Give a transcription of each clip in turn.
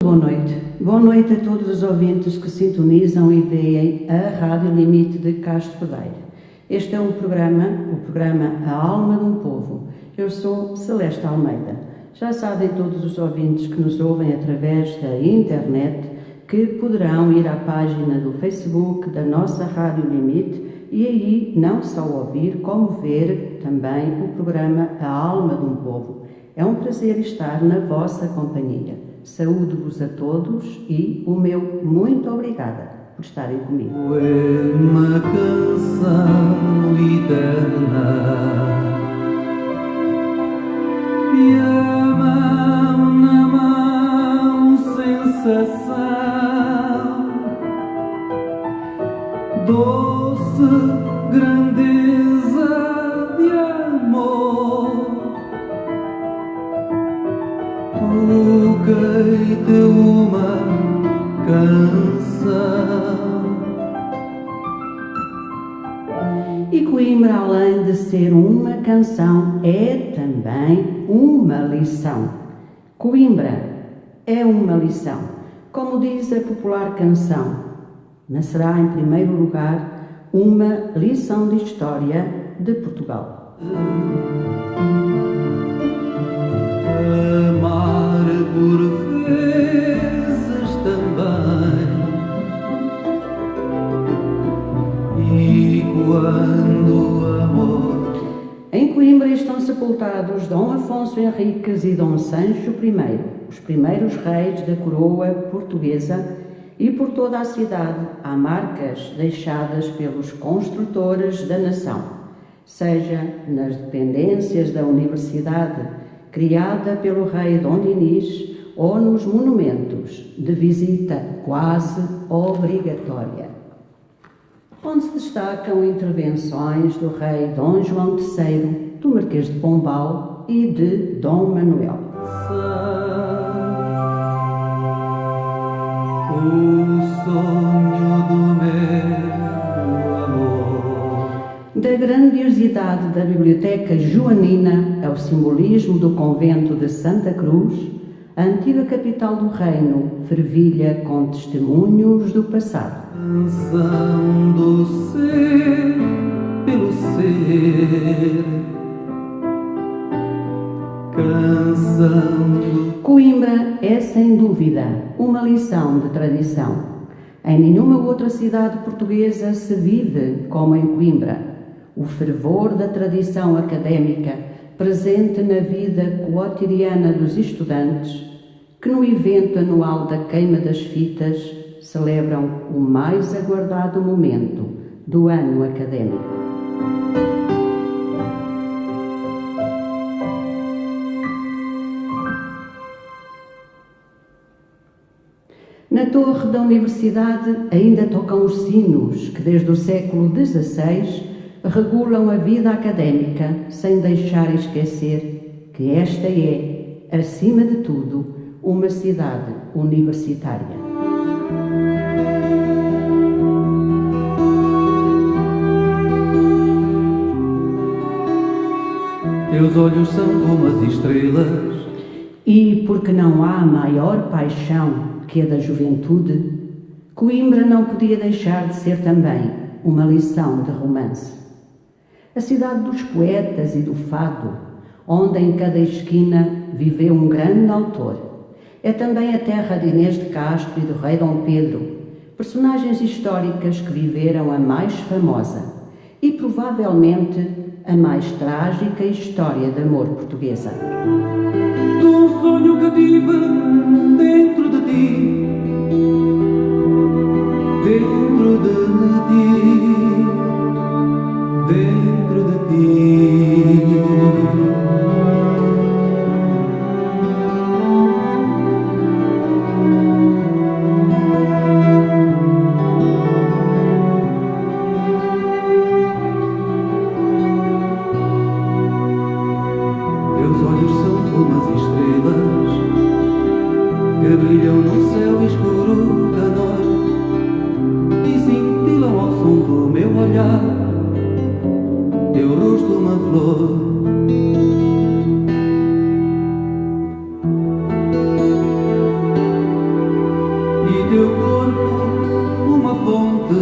Boa noite. Boa noite a todos os ouvintes que sintonizam e veem a Rádio Limite de Castro Pedeiro. Este é o programa A Alma de um Povo. Eu sou Celeste Almeida. Já sabem todos os ouvintes que nos ouvem através da internet que poderão ir à página do Facebook da nossa Rádio Limite e aí não só ouvir, como ver também o programa A Alma de um Povo. É um prazer estar na vossa companhia. Saúdo-vos a todos e o meu muito obrigada por estarem comigo. É uma canção eterna e a mão na mão sensação doce grandeza de amor. Toquei-te uma canção. E Coimbra, além de ser uma canção, é também uma lição. Coimbra é uma lição, como diz a popular canção, mas será em primeiro lugar uma lição de história de Portugal. Amar por vezes também, e quando o amor. Em Coimbra estão sepultados Dom Afonso Henriques e Dom Sancho I, os primeiros reis da coroa portuguesa, e por toda a cidade há marcas deixadas pelos construtores da nação, seja nas dependências da universidade criada pelo rei Dom Dinis ou nos monumentos de visita quase obrigatória, onde se destacam intervenções do rei Dom João III, do Marquês de Pombal e de Dom Manuel. O sonho do meu amor. Da grandiosidade da Biblioteca Joanina ao simbolismo do convento de Santa Cruz, a antiga capital do reino fervilha com testemunhos do passado. Canção do ser pelo ser, canção do... Coimbra é, sem dúvida, uma lição de tradição. Em nenhuma outra cidade portuguesa se vive como em Coimbra. O fervor da tradição académica presente na vida cotidiana dos estudantes, que no evento anual da Queima das Fitas celebram o mais aguardado momento do ano académico. Na torre da universidade ainda tocam os sinos que desde o século XVI regulam a vida académica, sem deixar esquecer que esta é, acima de tudo, uma cidade universitária. Teus olhos são como as estrelas. E porque não há maior paixão que a da juventude, Coimbra não podia deixar de ser também uma lição de romance. A cidade dos poetas e do fado, onde em cada esquina viveu um grande autor. É também a terra de Inês de Castro e do rei Dom Pedro, personagens históricas que viveram a mais famosa e provavelmente a mais trágica história de amor portuguesa. De um sonho que tive dentro de ti, dentro de ti, dentro de ti. Teus olhos são como as estrelas que brilham no céu escuro da noite e cintilam ao som do meu olhar. Teu rosto uma flor. teu corpo uma fonte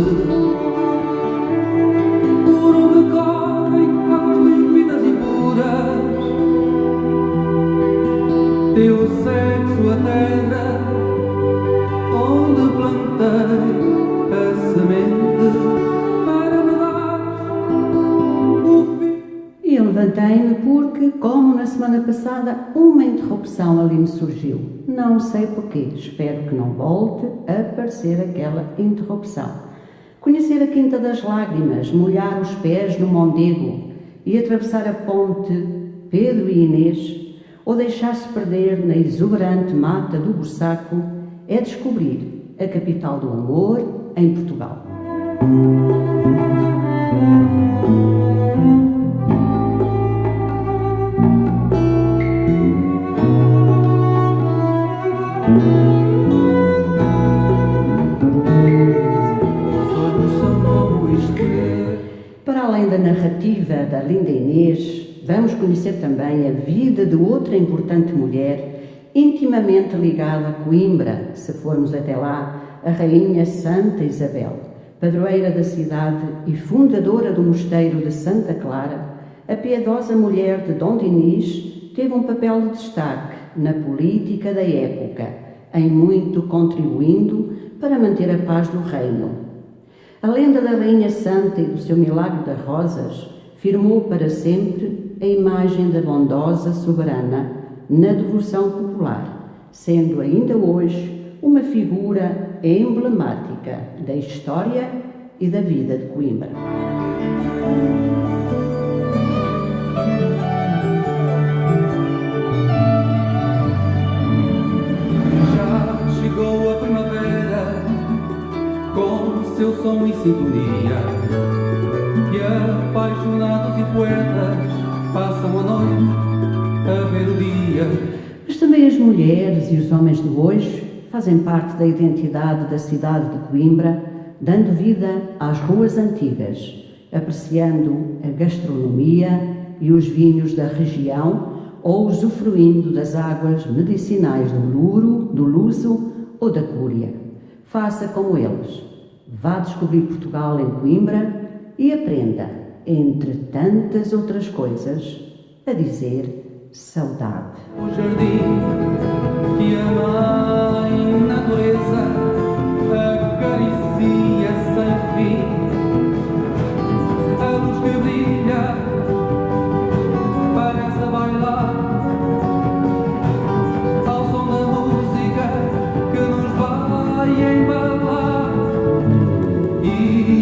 por onde correm águas límpidas e puras. Teu sexo a terra onde plantei a semente para me dar o fim. E eu levantei-me porque, como na semana passada, uma interrupção ali me surgiu. Não sei porquê, espero que não volte a aparecer aquela interrupção. Conhecer a Quinta das Lágrimas, molhar os pés no Mondego e atravessar a ponte Pedro e Inês, ou deixar-se perder na exuberante mata do Bussaco, é descobrir a capital do amor em Portugal. Para além da narrativa da linda Inês, vamos conhecer também a vida de outra importante mulher intimamente ligada a Coimbra, se formos até lá, a Rainha Santa Isabel, padroeira da cidade e fundadora do mosteiro de Santa Clara. A piedosa mulher de Dom Dinis teve um papel de destaque na política da época, em muito contribuindo para manter a paz no reino. A lenda da Rainha Santa e do seu milagre das rosas firmou para sempre a imagem da bondosa soberana na devoção popular, sendo ainda hoje uma figura emblemática da história e da vida de Coimbra. Já chegou a primavera com seu som e sintonia, que apaixonados e poetas passam a noite a ver o dia. Mas também as mulheres e os homens de hoje fazem parte da identidade da cidade de Coimbra, dando vida às ruas antigas, apreciando a gastronomia e os vinhos da região ou usufruindo das águas medicinais do Douro, do Luso ou da Cúria. Faça como eles. Vá descobrir Portugal em Coimbra e aprenda, entre tantas outras coisas, a dizer saudade. O jardim que a mãe natureza acaricia sem fim, a luz que brilha parece bailar ao som da música que nos vai embalar, e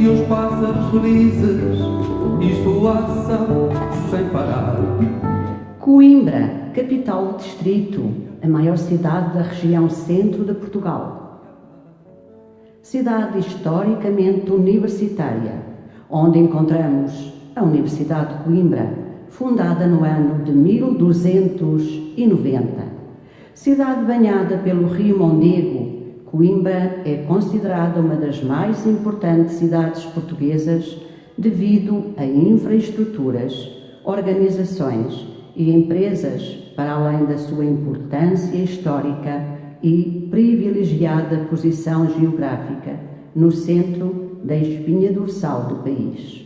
os pássaros felizes esvoaçam sem parar. Coimbra, capital do distrito, a maior cidade da região centro de Portugal. Cidade historicamente universitária, onde encontramos a Universidade de Coimbra, fundada no ano de 1290. Cidade banhada pelo rio Mondego, Coimbra é considerada uma das mais importantes cidades portuguesas devido a infraestruturas, organizações e empresas, para além da sua importância histórica e privilegiada posição geográfica no centro da espinha dorsal do país.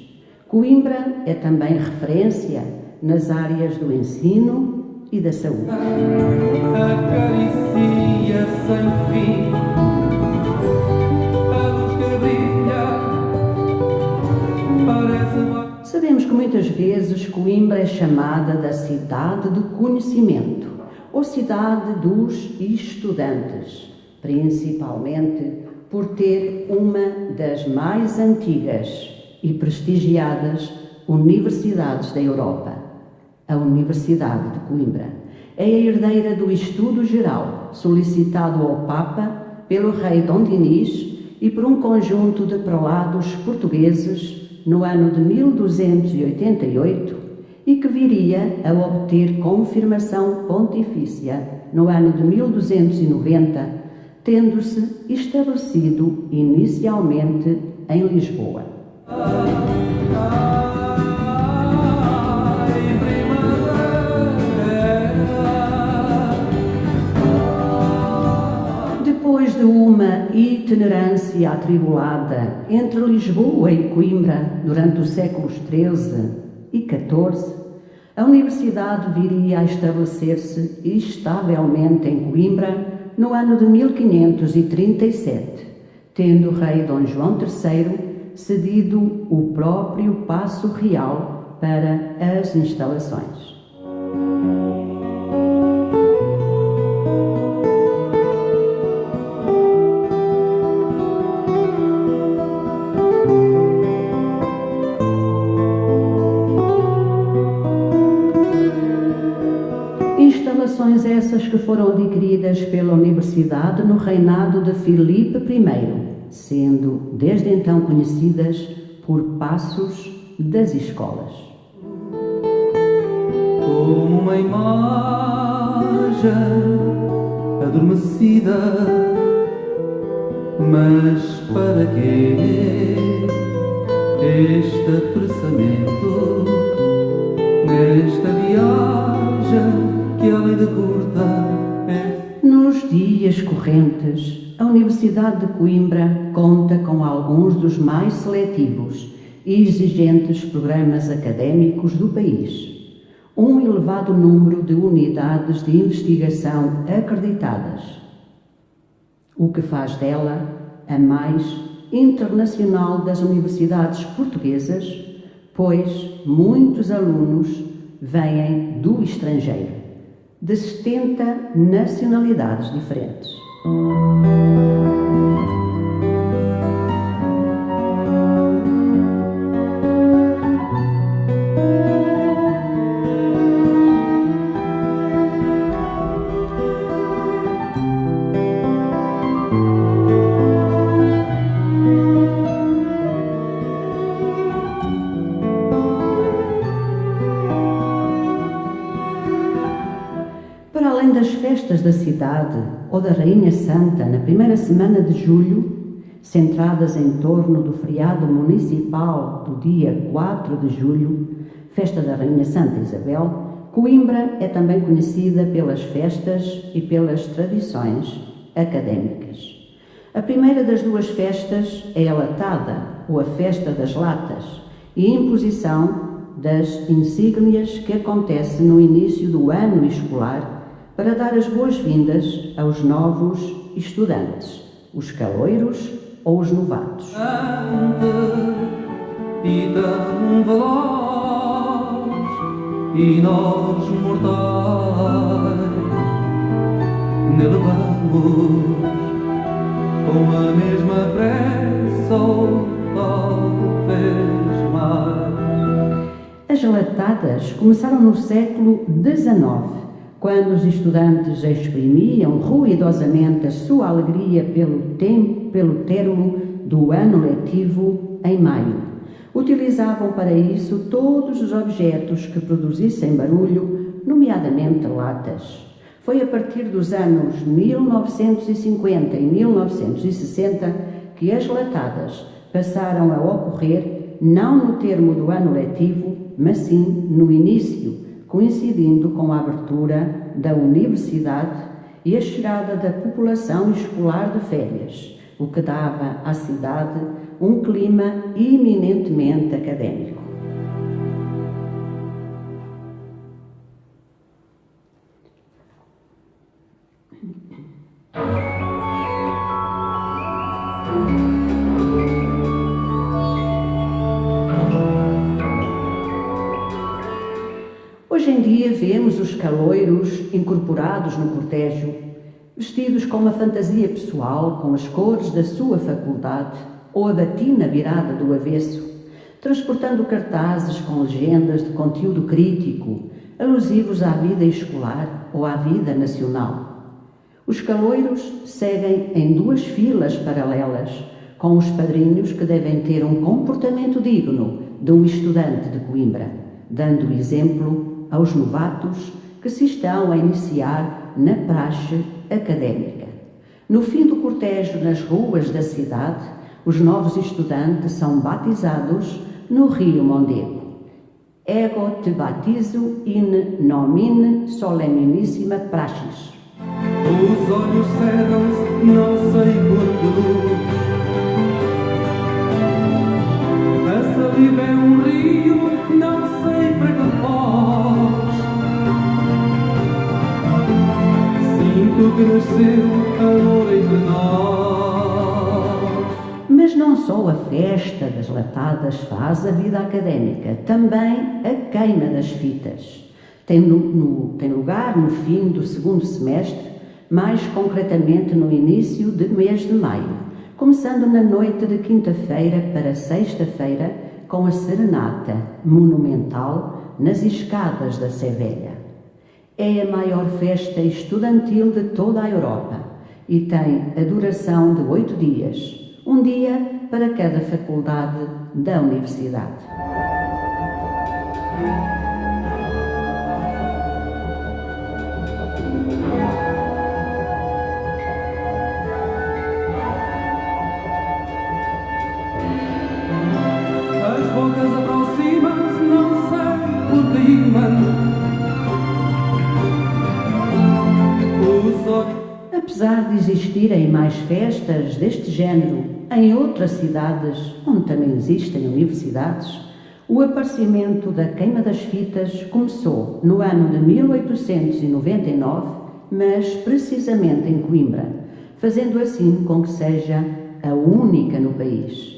Coimbra é também referência nas áreas do ensino e da saúde. Acaricia sem fim a luz que brilha, parece. Sabemos que muitas vezes Coimbra é chamada da cidade do conhecimento ou cidade dos estudantes, principalmente por ter uma das mais antigas e prestigiadas universidades da Europa, a Universidade de Coimbra. É a herdeira do Estudo Geral, solicitado ao Papa pelo rei Dom Dinis e por um conjunto de prelados portugueses no ano de 1288 e que viria a obter confirmação pontifícia no ano de 1290, tendo-se estabelecido inicialmente em Lisboa. Depois Depois de uma itinerância atribulada entre Lisboa e Coimbra durante os séculos XIII e XIV, a Universidade viria a estabelecer-se estavelmente em Coimbra no ano de 1537, tendo o rei Dom João III cedido o próprio Paço Real para as instalações. Instalações essas que foram adquiridas pela Universidade no reinado de Filipe I, sendo desde então conhecidas por Paços das Escolas. Como uma imagem adormecida, mas para quê este apressamento nesta viagem que além de curta é? Nos dias correntes, a Universidade de Coimbra conta com alguns dos mais seletivos e exigentes programas académicos do país, um elevado número de unidades de investigação acreditadas, o que faz dela a mais internacional das universidades portuguesas, pois muitos alunos vêm do estrangeiro, de 70 nacionalidades diferentes. Para além das festas da cidade ou da Rainha Santa na primeira semana de julho, centradas em torno do feriado municipal do dia 4 de julho, festa da Rainha Santa Isabel, Coimbra é também conhecida pelas festas e pelas tradições académicas. A primeira das duas festas é a latada, ou a festa das latas, e a imposição das insígnias que acontece no início do ano escolar para dar as boas-vindas aos novos estudantes, os caloiros ou os novatos. E tão veloz, e nós mortais nele vamos com a mesma pressa ou talvez mais. As latadas começaram no século XIX, quando os estudantes exprimiam ruidosamente a sua alegria pelo término do ano letivo em maio. Utilizavam para isso todos os objetos que produzissem barulho, nomeadamente latas. Foi a partir dos anos 1950 e 1960 que as latadas passaram a ocorrer não no termo do ano letivo, mas sim no início, coincidindo com a abertura da universidade e a chegada da população escolar de férias, o que dava à cidade um clima eminentemente académico. Hoje em dia vemos os caloiros incorporados no cortejo, vestidos com uma fantasia pessoal, com as cores da sua faculdade ou a batina virada do avesso, transportando cartazes com legendas de conteúdo crítico, alusivos à vida escolar ou à vida nacional. Os caloiros seguem em duas filas paralelas, com os padrinhos que devem ter um comportamento digno de um estudante de Coimbra, dando exemplo aos novatos que se estão a iniciar na praxe académica. No fim do cortejo nas ruas da cidade, os novos estudantes são batizados no Rio Mondego. Ego te batizo in nomine solemnissima praxis. Os olhos cegam-se, não sei porquê. A saliva é um rio, não sei para que foz. Sinto que nasceu amor entre nós. Mas não só a festa das latadas faz a vida académica, também a queima das fitas. Tem lugar no fim do segundo semestre, mais concretamente no início do mês de maio, começando na noite de quinta-feira para sexta-feira com a serenata monumental nas escadas da Sé Velha. É a maior festa estudantil de toda a Europa e tem a duração de 8 dias, um dia para cada faculdade da universidade. As bocas aproximam-se, não sei por que imã. Os olhos. Apesar de existirem mais festas deste género em outras cidades onde também existem universidades, o aparecimento da queima das fitas começou no ano de 1899, mas precisamente em Coimbra, fazendo assim com que seja a única no país.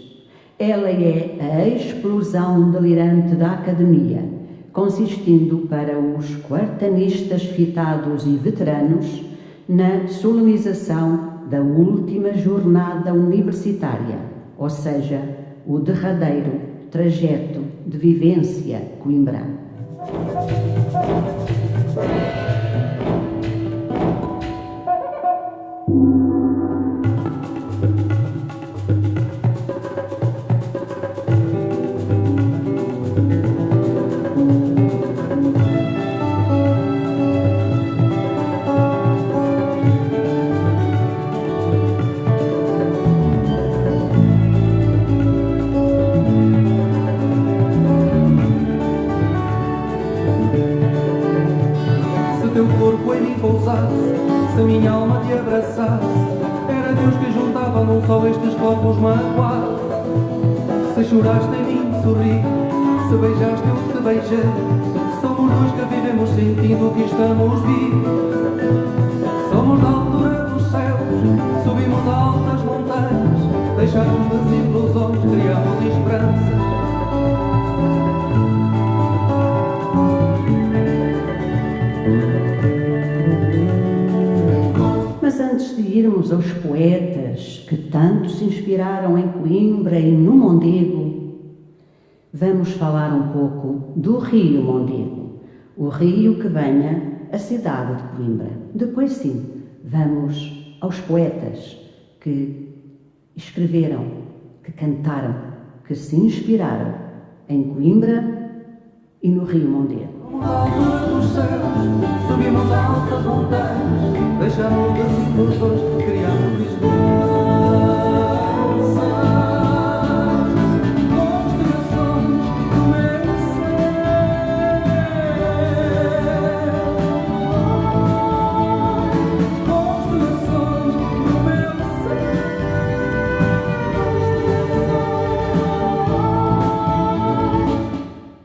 Ela é a explosão delirante da academia, consistindo para os quartanistas fitados e veteranos na solenização da última jornada universitária, ou seja, o derradeiro trajeto de vivência coimbrana. Se a minha alma te abraçasse, era Deus que juntava num só estes corpos magoados. Se choraste em mim, sorri. Se beijaste, eu te beijei. Somos dois que vivemos sentindo que estamos vivos. Somos da altura dos céus, subimos a altas montanhas, deixamos desilusões, criamos esperança. Mas antes de irmos aos poetas que tanto se inspiraram em Coimbra e no Mondego, vamos falar um pouco do rio Mondego, o rio que banha a cidade de Coimbra. Depois sim, vamos aos poetas que escreveram, que cantaram, que se inspiraram em Coimbra e no rio Mondego. Subimos altas montanhas, deixamos desilusões, criamos esperança. Constelações do meu ser, constelações do meu ser.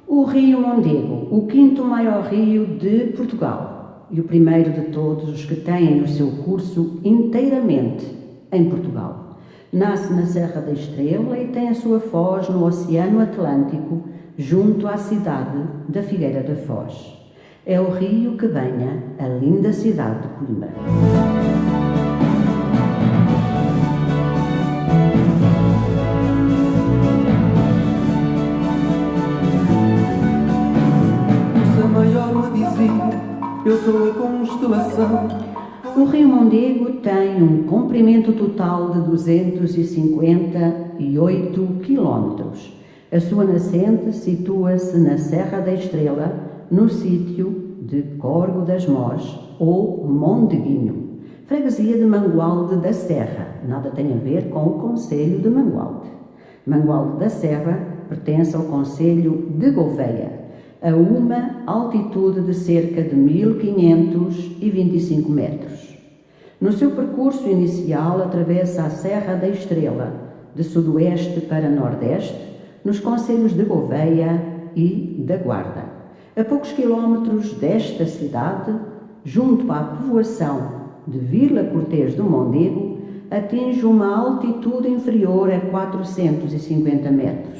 O rio Mondego, o quinto maior rio de Portugal e o primeiro de todos os que têm o seu curso inteiramente em Portugal. Nasce na Serra da Estrela e tem a sua foz no Oceano Atlântico, junto à cidade da Figueira da Foz. É o rio que banha a linda cidade de Coimbra. Eu sou a constelação. O rio Mondego tem um comprimento total de 258 quilómetros. A sua nascente situa-se na Serra da Estrela, no sítio de Corgo das Mós, ou Mondeguinho, freguesia de Mangualde da Serra. Nada tem a ver com o concelho de Mangualde. Mangualde da Serra pertence ao concelho de Gouveia, a uma altitude de cerca de 1525 metros. No seu percurso inicial, atravessa a Serra da Estrela, de sudoeste para nordeste, nos concelhos de Gouveia e da Guarda. A poucos quilómetros desta cidade, junto à povoação de Vila Cortês do Mondego, atinge uma altitude inferior a 450 metros.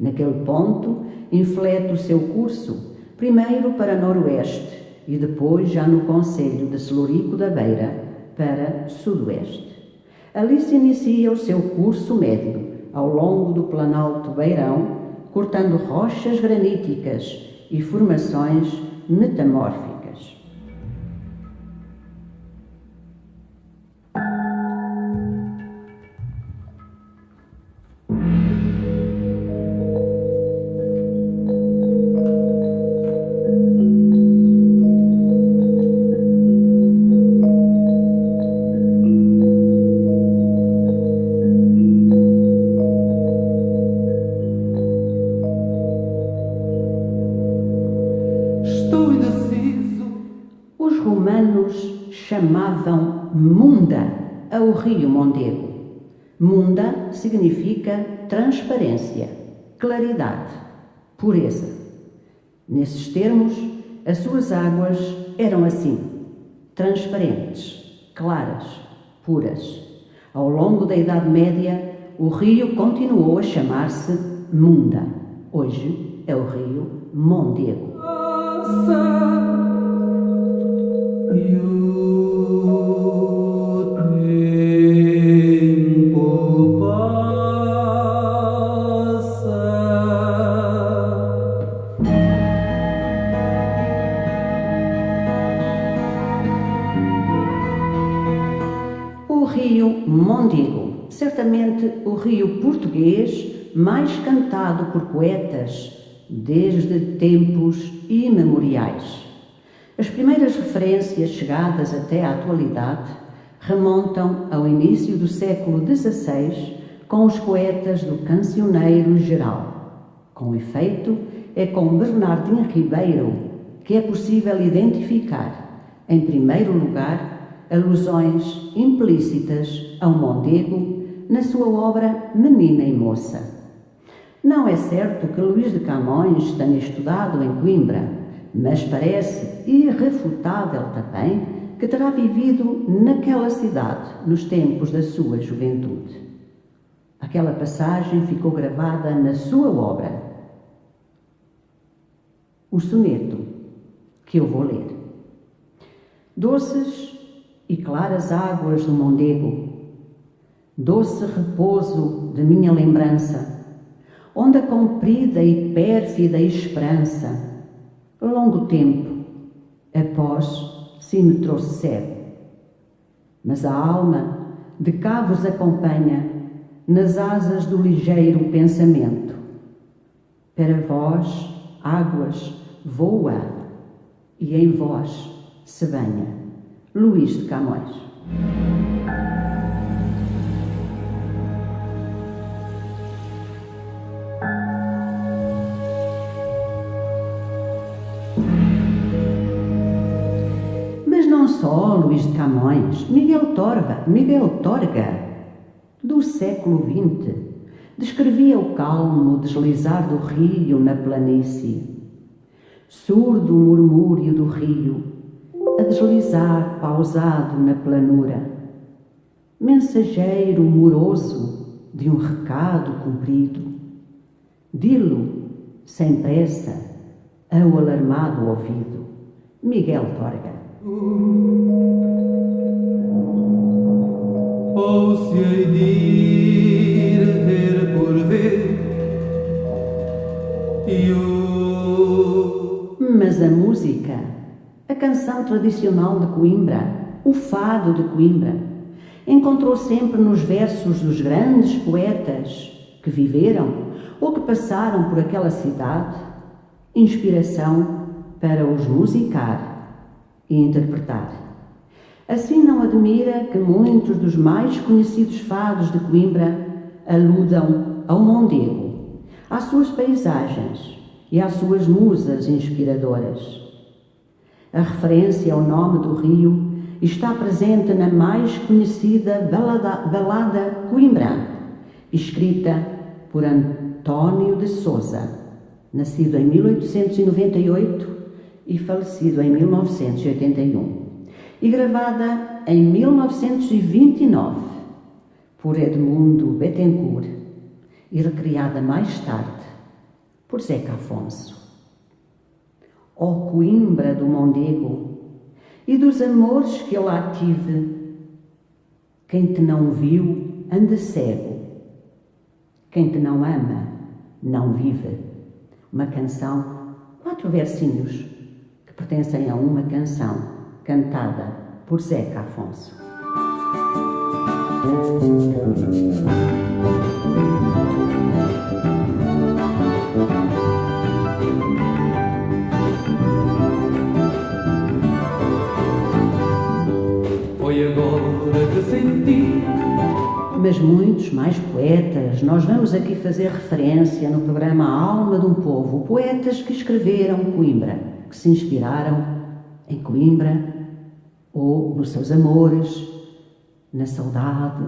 Naquele ponto, inflete o seu curso, primeiro para noroeste e depois, já no concelho de Celurico da Beira, para sudoeste. Ali se inicia o seu curso médio, ao longo do Planalto Beirão, cortando rochas graníticas e formações metamórficas. Chamavam Munda ao rio Mondego. Munda significa transparência, claridade, pureza. Nesses termos, as suas águas eram assim, transparentes, claras, puras. Ao longo da Idade Média, o rio continuou a chamar-se Munda. Hoje é o rio Mondego. O rio Mondego, certamente o rio português mais cantado por poetas desde tempos imemoriais. As primeiras referências chegadas até à atualidade remontam ao início do século XVI com os poetas do Cancioneiro Geral. Com efeito, é com Bernardino Ribeiro que é possível identificar, em primeiro lugar, alusões implícitas ao Mondego na sua obra Menina e Moça. Não é certo que Luís de Camões tenha estudado em Coimbra, mas parece irrefutável também que terá vivido naquela cidade nos tempos da sua juventude. Aquela passagem ficou gravada na sua obra, o soneto que eu vou ler. Doces e claras águas do Mondego, doce repouso de minha lembrança, onda comprida e pérfida esperança, longo tempo após se me trouxe cego. Mas a alma de cá vos acompanha nas asas do ligeiro pensamento. Para vós, águas, voa e em vós se banha. Luís de Camões. Mas não só Luís de Camões, Miguel Torga, do século XX, descrevia o calmo deslizar do rio na planície. Surdo o murmúrio do rio, a deslizar pausado na planura, mensageiro moroso de um recado cumprido, dilo sem pressa ao alarmado ouvido. Miguel Torga. Ou se hei de ir ver por ver, Mas a música, a canção tradicional de Coimbra, o fado de Coimbra, encontrou sempre nos versos dos grandes poetas que viveram ou que passaram por aquela cidade inspiração para os musicar e interpretar. Assim não admira que muitos dos mais conhecidos fados de Coimbra aludam ao Mondego, às suas paisagens e às suas musas inspiradoras. A referência ao nome do rio e está presente na mais conhecida balada coimbrã, escrita por António de Sousa, nascido em 1898 e falecido em 1981, e gravada em 1929 por Edmundo Bettencourt e recriada mais tarde por Zeca Afonso. Ó Coimbra do Mondego e dos amores que eu lá tive, quem te não viu anda cego, quem te não ama não vive. Uma canção, 4 versinhos, que pertencem a uma canção cantada por Zeca Afonso. Foi agora que senti. Mas muitos mais poetas, nós vamos aqui fazer referência no programa Alma de um Povo, poetas que escreveram Coimbra, que se inspiraram em Coimbra ou nos seus amores, na saudade,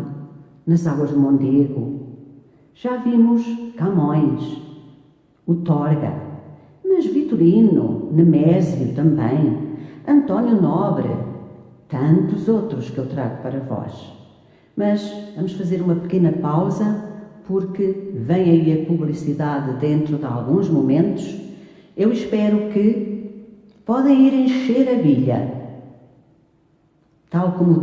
nas águas do Mondego. Já vimos Camões, o Torga, mas Vitorino, Nemésio também, António Nobre, tantos outros que eu trago para vós. Mas vamos fazer uma pequena pausa, porque vem aí a publicidade dentro de alguns momentos. Eu espero que podem ir encher a bilha, tal como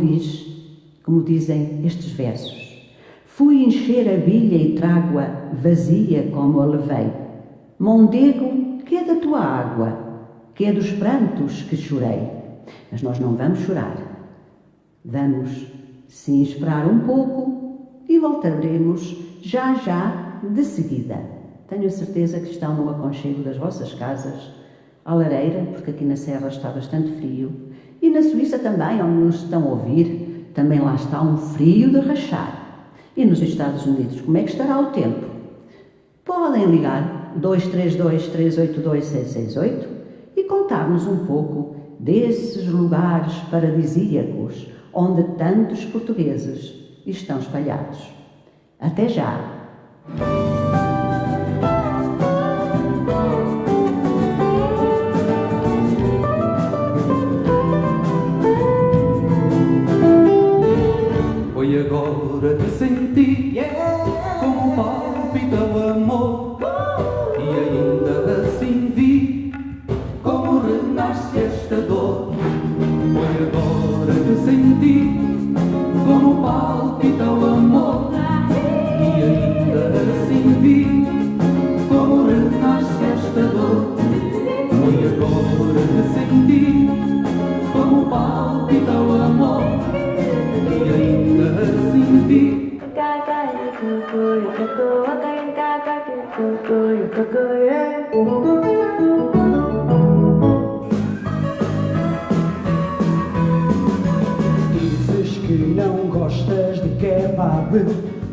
dizem estes versos. Fui encher a bilha e trago-a vazia como a levei. Mondego, que é da tua água, que é dos prantos que chorei. Mas nós não vamos chorar. Vamos sim esperar um pouco e voltaremos já de seguida. Tenho a certeza que estão no aconchego das vossas casas, à lareira, porque aqui na Serra está bastante frio, e na Suíça também, onde nos estão a ouvir, também lá está um frio de rachar. E nos Estados Unidos, como é que estará o tempo? Podem ligar 232-382-668 e contar-nos um pouco desses lugares paradisíacos onde tantos portugueses estão espalhados. Até já! Foi agora que senti como palpita o amor, e ainda assim vi como renasce esta dor. Foi agora que senti como palpita o amor, e ainda assim vi como renasce esta dor. Foi agora que senti como palpita o amor, e ainda assim vi. Dizes que não gostas de kebab,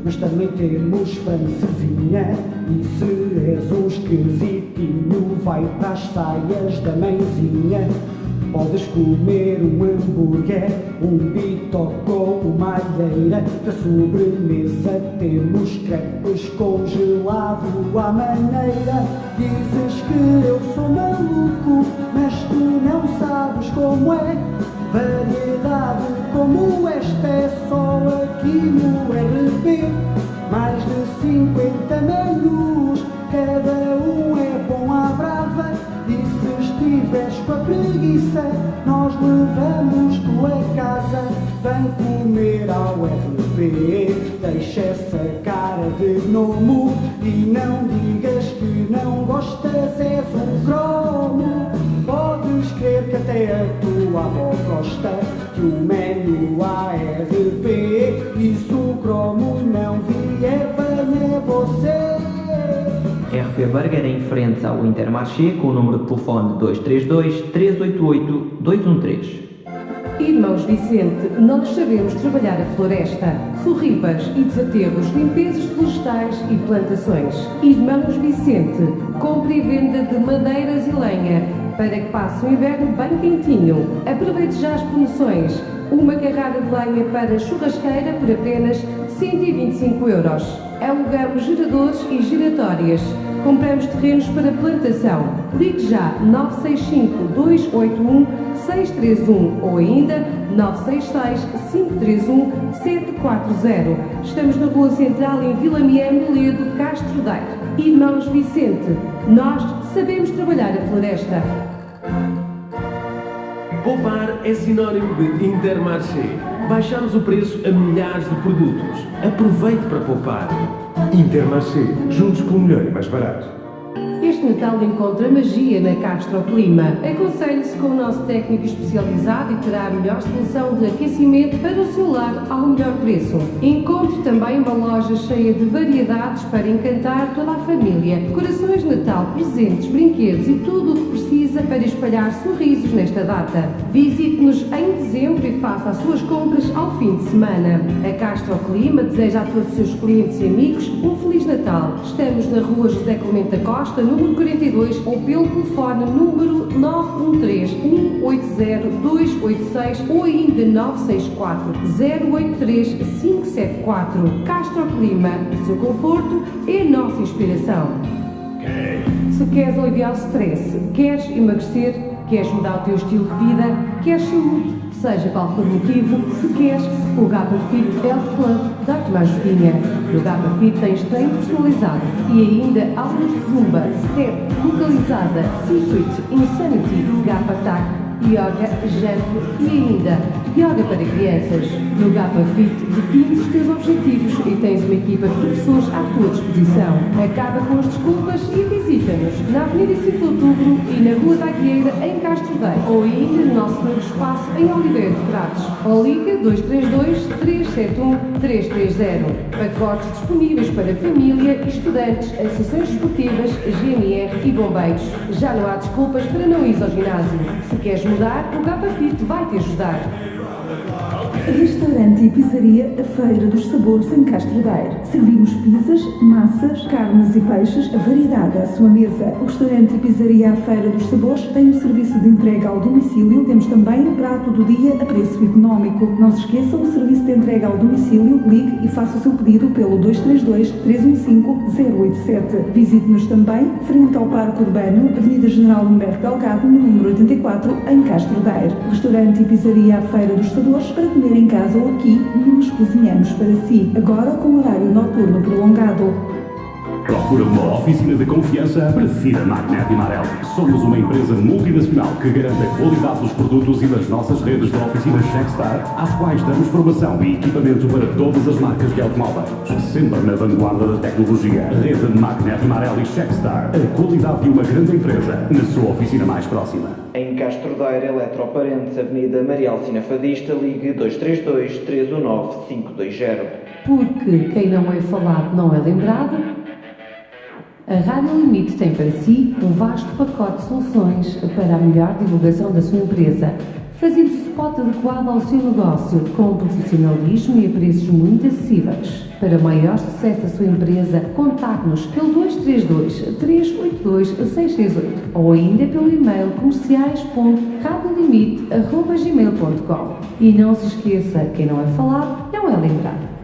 mas também temos francesinha. E se és um esquisitinho, vai para as saias da mãezinha. Podes comer um hambúrguer, um bitoque ou uma alheira. Da sobremesa temos crepes congelado à maneira. Dizes que eu sou maluco, mas tu não sabes como é. Variedade como esta é só aqui no RB. Mais de 50 menus, cada um é bom à brava. E se estiveres com a preguiça, nós levamos tu a casa. Vem comer ao RB, deixa essa cara de gnomo e não digas que não gostas, és um cromo. Podes crer que até a tua avó gosta que o menu ARP, e se o cromo não vier, venha você. RP Burger em frente ao Intermarché, com o número de telefone 232-388-213. Irmãos Vicente, nós sabemos trabalhar a floresta, sorribas e desaterros, limpezas florestais e plantações. Irmãos Vicente, compra e venda de madeiras e lenha, para que passe o inverno bem quentinho. Aproveite já as promoções. Uma carrada de lenha para churrasqueira por apenas 125 euros. Alugamos geradores e giratórias. Compramos terrenos para plantação. Ligue já 965-281-631 ou ainda 966-531-740. Estamos na Rua Central em Vila Miame, Ledo, Castro Daire. Irmãos Vicente, nós sabemos trabalhar a floresta. Poupar é sinónimo de Intermarché. Baixamos o preço a milhares de produtos. Aproveite para poupar. Intermarché, juntos pelo melhor e mais barato. Este Natal encontra magia na Castro Clima. Aconselhe-se com o nosso técnico especializado e terá a melhor solução de aquecimento para o seu lar ao melhor preço. Encontre também uma loja cheia de variedades para encantar toda a família. Decorações de Natal, presentes, brinquedos e tudo o que precisa para espalhar sorrisos nesta data. Visite-nos em dezembro e faça as suas compras ao fim de semana. A Castro Clima deseja a todos os seus clientes e amigos um Feliz Natal. Estamos na Rua José Clemente da Costa, número 42, ou pelo telefone número 913-180-286 ou ainda 964-083-574. Castro Clima, o seu conforto é a nossa inspiração. Se queres aliviar o stress, queres emagrecer, queres mudar o teu estilo de vida, queres saúde, seja qual for o motivo, se queres, o Gapa Fit Health Club dá-te uma ajudinha. No Gapa Fit tens treino personalizado e ainda aulas de zumba, step, localizada, secret, insanity, Gapa Attack, yoga, jump e ainda yoga para crianças. No Gapa Fit defines os teus objetivos e tens uma equipa de professores à tua disposição. Acaba com as desculpas e visita-nos na Avenida 5 de Outubro e na Rua da Agueira, em Castro Daire, ou ainda no nosso novo espaço em Oliveira de Frades. Ou liga 232-371-330. Pacotes disponíveis para família, estudantes, associações esportivas, GNR e bombeiros. Já não há desculpas para não ir ao ginásio. Se queres mudar, o Gapa Fit vai te ajudar. Restaurante e pizzaria A Feira dos Sabores em Castro Daire. Servimos pizzas, massas, carnes e peixes, a variedade à sua mesa. O restaurante e pizzaria A Feira dos Sabores tem um serviço de entrega ao domicílio. Temos também o prato do dia a preço económico. Não se esqueçam o serviço de entrega ao domicílio. Ligue e faça o seu pedido pelo 232-315-087. Visite-nos também frente ao Parque Urbano, Avenida General Humberto Delgado, no número 84, em Castro Daire. Restaurante e pizzaria A Feira dos Sabores, para comer em casa ou aqui, nós cozinhamos para si. Agora com horário noturno prolongado. Procura uma oficina de confiança? Prefira Magnet e Marel. Somos uma empresa multinacional que garante a qualidade dos produtos e das nossas redes de oficinas Checkstar, às quais damos formação e equipamento para todas as marcas de automóveis. Sempre na vanguarda da tecnologia. Rede Magnet e Marel e Checkstar. A qualidade de uma grande empresa na sua oficina mais próxima. Em Castro Daire, Eletroparentes, Avenida Maria Alcina Fadista, ligue 232-319-520. Porque quem não é falado não é lembrado. A Rádio Limite tem para si um vasto pacote de soluções para a melhor divulgação da sua empresa, fazendo o spot adequado ao seu negócio, com profissionalismo e a preços muito acessíveis. Para maior sucesso da sua empresa, contacte-nos pelo 232-382-668 ou ainda pelo e-mail comerciais.radiolimite@gmail.com. E não se esqueça, quem não é falado não é lembrado.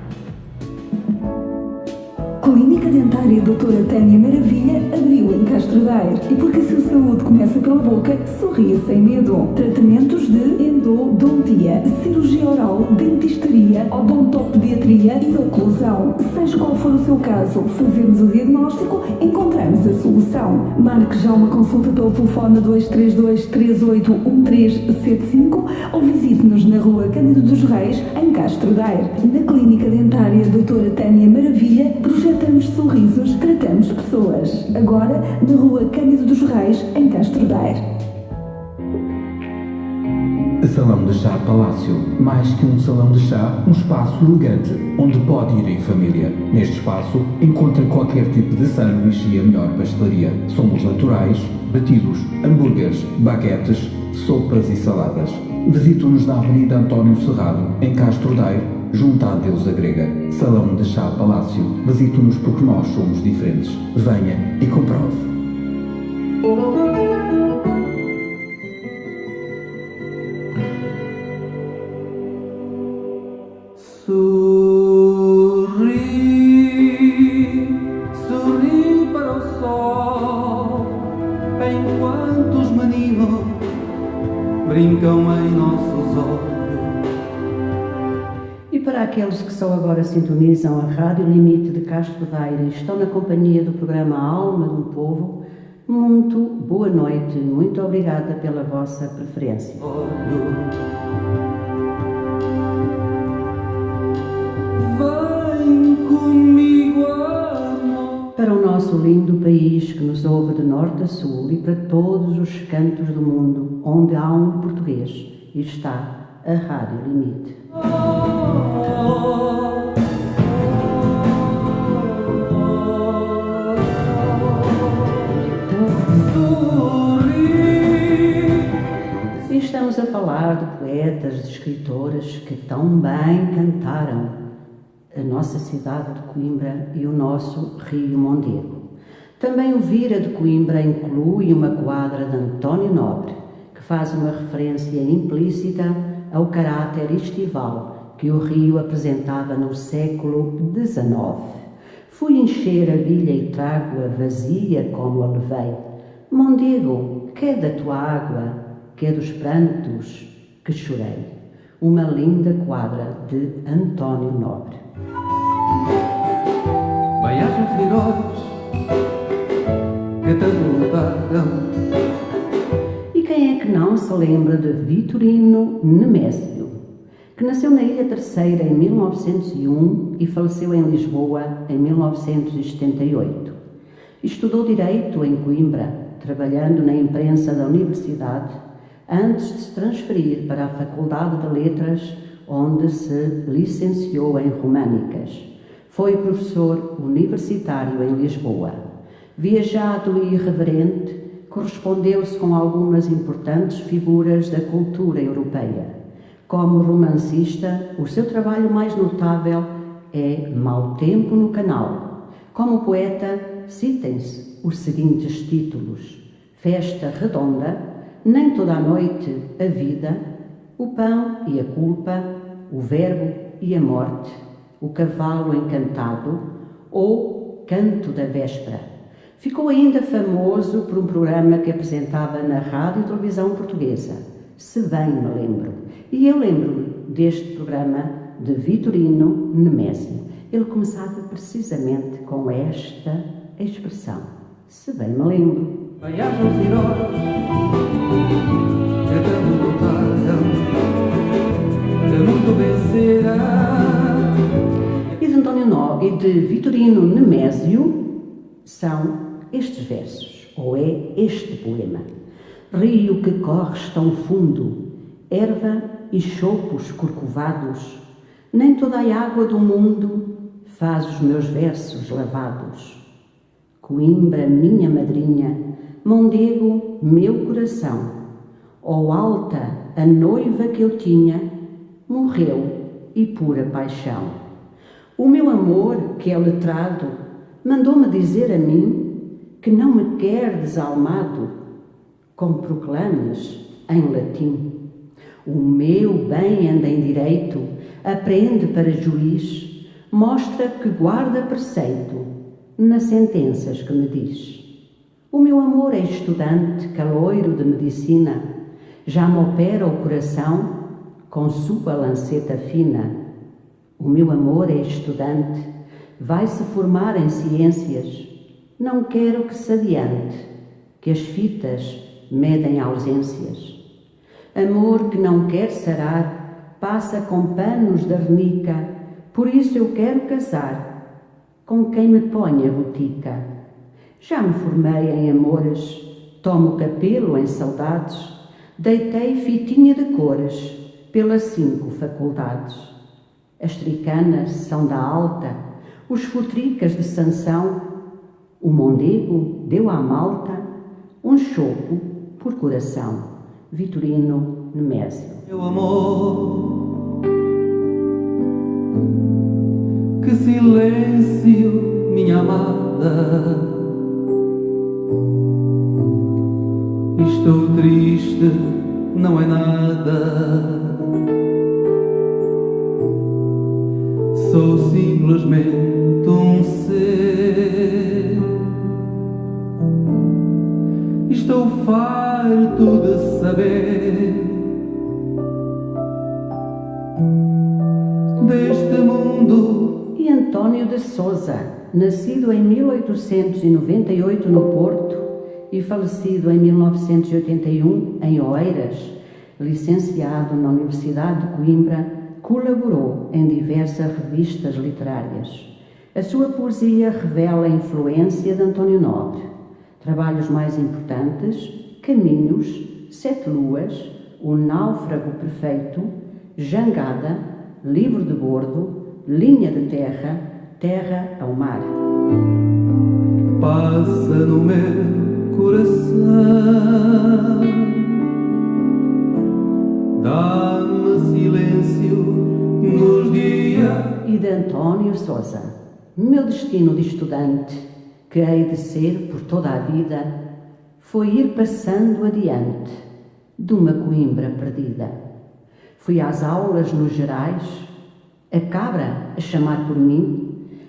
Clínica Dentária Doutora Tânia Maravilha abriu em Castro Daire. E porque a sua saúde começa pela boca, sorria sem medo. Tratamentos de endodontia, cirurgia oral, dentisteria, odontopediatria e oclusão. Seja qual for o seu caso, fazemos o diagnóstico, encontramos a solução. Marque já uma consulta pelo telefone 232-381375 ou visite-nos na Rua Cândido dos Reis, em Castro Daire. Na Clínica Dentária Doutora Tânia Maravilha, projetamos sorrisos, tratamos pessoas. Agora, na Rua Cândido dos Reis, em Castro Daire. Salão de Chá Palácio. Mais que um salão de chá, um espaço elegante, onde pode ir em família. Neste espaço, encontra qualquer tipo de sanduíche e a melhor pastelaria. Somos naturais, batidos, hambúrgueres, baguetes, sopas e saladas. Visite-nos na Avenida António Serrado, em Castro Daire, junto à deusa grega. Salão de Chá Palácio. Visite-nos porque nós somos diferentes. Venha e comprove. aqueles que só agora sintonizam a Rádio Limite de Castro Daire e estão na companhia do programa Alma de um Povo, muito boa noite, muito obrigada pela vossa preferência. Vem comigo, amor. Para o nosso lindo país que nos ouve de norte a sul e para todos os cantos do mundo onde há um português, está a Rádio Limite. E estamos a falar de poetas, de escritoras que tão bem cantaram a nossa cidade de Coimbra e o nosso Rio Mondego. Também o Vira de Coimbra inclui uma quadra de António Nobre, que faz uma referência implícita ao caráter estival que o Rio apresentava no século XIX. Fui encher a bilha e trago-a vazia como a levei. Mondego, que é da tua água, que é dos prantos que chorei. Uma linda quadra de António Nobre. Baiagens de heróis que tanto lutaram. E quem é que não se lembra de Vitorino Nemésio, que nasceu na Ilha Terceira em 1901 e faleceu em Lisboa em 1978. Estudou Direito em Coimbra, trabalhando na imprensa da Universidade, antes de se transferir para a Faculdade de Letras, onde se licenciou em Românicas. Foi professor universitário em Lisboa. Viajado e irreverente, correspondeu-se com algumas importantes figuras da cultura europeia. Como romancista, o seu trabalho mais notável é Mau Tempo no Canal. Como poeta, citem-se os seguintes títulos: Festa Redonda, Nem Toda a Noite a Vida, O Pão e a Culpa, O Verbo e a Morte, O Cavalo Encantado ou Canto da Véspera. Ficou ainda famoso por um programa que apresentava na Rádio e Televisão Portuguesa, Se Bem Me Lembro. E eu lembro-me deste programa de Vitorino Nemésio. Ele começava precisamente com esta expressão: Se bem me lembro. Baiagens de heróis que tanto lutaram, que muito vencerá. E de Vitorino Nemésio são estes versos, ou é este poema: Rio que corres tão fundo, erva e chopos corcovados, nem toda a água do mundo faz os meus versos lavados. Coimbra, minha madrinha, Mondego, meu coração, ó alta, a noiva que eu tinha, morreu e pura paixão. O meu amor, que é letrado, mandou-me dizer a mim que não me quer desalmado, como proclamas em latim. O meu bem anda em direito, aprende para juiz, mostra que guarda preceito nas sentenças que me diz. O meu amor é estudante, caloiro de medicina, já me opera o coração com sua lanceta fina. O meu amor é estudante, vai-se formar em ciências, não quero que se adiante, que as fitas medem ausências. Amor que não quer sarar, passa com panos de arnica, por isso eu quero casar com quem me ponha botica. Já me formei em amores, tomo capelo em saudades, deitei fitinha de cores pelas 5 faculdades. As tricanas são da alta, os futricas de Sansão, o Mondego deu à malta um chopo por coração. Vitorino Nemésio. Meu amor, que silêncio, minha amada. Estou triste, não é nada. Sou simplesmente um ser. Estou farto de saber deste António de Sousa, nascido em 1898 no Porto e falecido em 1981 em Oeiras, licenciado na Universidade de Coimbra, colaborou em diversas revistas literárias. A sua poesia revela a influência de António Nobre. Trabalhos mais importantes: Caminhos, Sete Luas, O Náufrago Perfeito, Jangada, Livro de Bordo, Linha de Terra, Terra ao Mar. Passa no meu coração, dá-me silêncio nos dias. E de António Sousa: meu destino de estudante, que hei de ser por toda a vida, foi ir passando adiante de uma Coimbra perdida. Fui às aulas nos Gerais, a cabra a chamar por mim,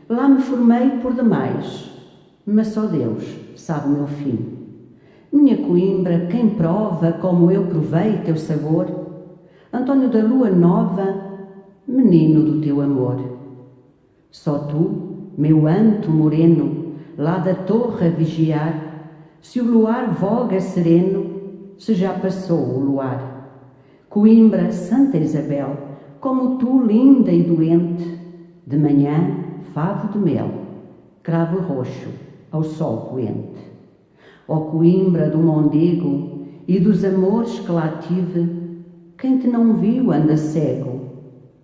lá me formei por demais, mas só Deus sabe o meu fim. Minha Coimbra, quem prova como eu provei teu sabor? António da Lua Nova, menino do teu amor. Só tu, meu anto moreno, lá da torre a vigiar, se o luar voga sereno, se já passou o luar. Coimbra, Santa Isabel, como tu, linda e doente, de manhã, favo de mel, cravo roxo ao sol poente. Ó Coimbra do Mondego e dos amores que lá tive, quem te não viu anda cego,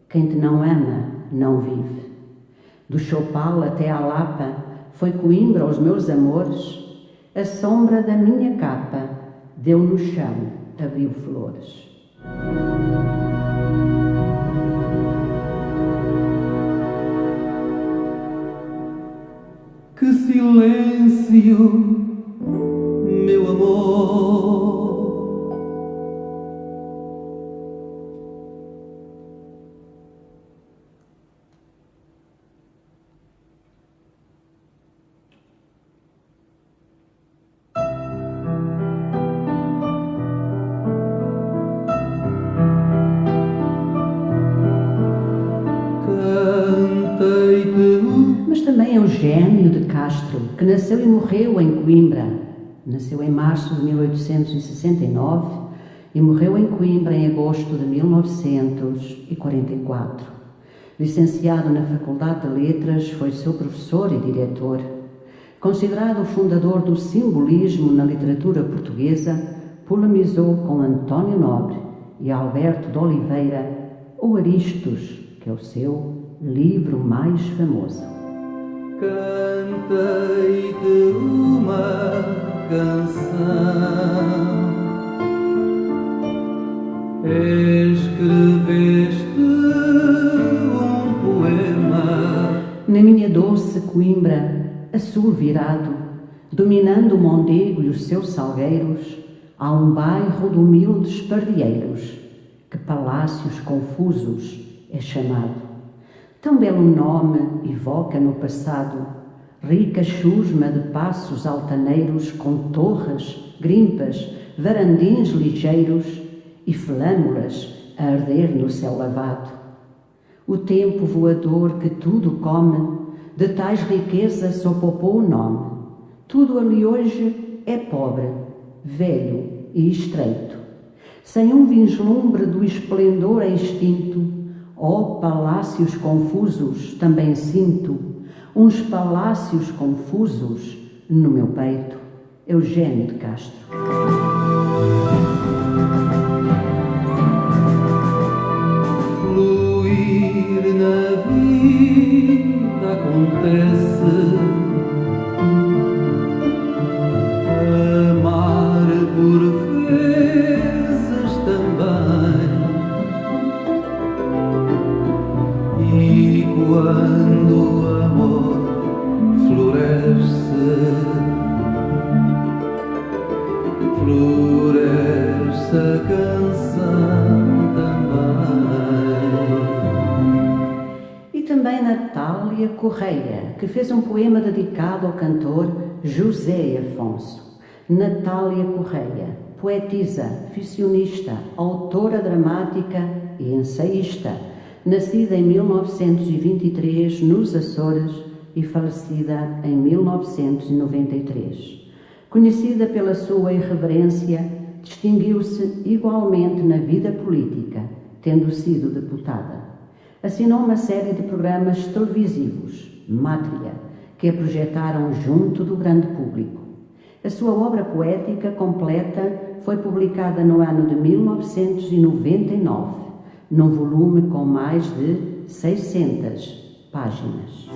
quem te não ama não vive. Do Chopal até à Lapa foi Coimbra aos meus amores, a sombra da minha capa deu no chão, abriu flores. Que silêncio, meu amor. Mas também Eugênio de Castro, que nasceu e morreu em Coimbra. Nasceu em março de 1869 e morreu em Coimbra em agosto de 1944. Licenciado na Faculdade de Letras, foi seu professor e diretor. Considerado o fundador do simbolismo na literatura portuguesa, polemizou com António Nobre e Alberto de Oliveira, ou Aristos, que é o seu livro mais famoso. Cantei-te uma canção, escreveste um poema. Na minha doce Coimbra, a sul virado, dominando o Mondego e os seus salgueiros, há um bairro de humildes pardieiros, que Palácios Confusos é chamado. Tão belo nome evoca no passado, rica chusma de passos altaneiros com torres, grimpas, varandins ligeiros e flâmulas a arder no céu lavado. O tempo voador que tudo come, de tais riquezas só poupou o nome. Tudo ali hoje é pobre, velho e estreito, sem um vislumbre do esplendor extinto. Ó palácios confusos, também sinto uns palácios confusos no meu peito. Eugênio de Castro. Fluir na vida acontece, amar por vezes também. E quando o amor floresce, floresce a canção também. E também Natália Correia, que fez um poema dedicado ao cantor José Afonso. Natália Correia, poetisa, ficcionista, autora dramática e ensaísta, nascida em 1923 nos Açores e falecida em 1993. Conhecida pela sua irreverência, distinguiu-se igualmente na vida política, tendo sido deputada. Assinou uma série de programas televisivos, Mátria, que a projetaram junto do grande público. A sua obra poética completa foi publicada no ano de 1999, num volume com mais de 600 páginas.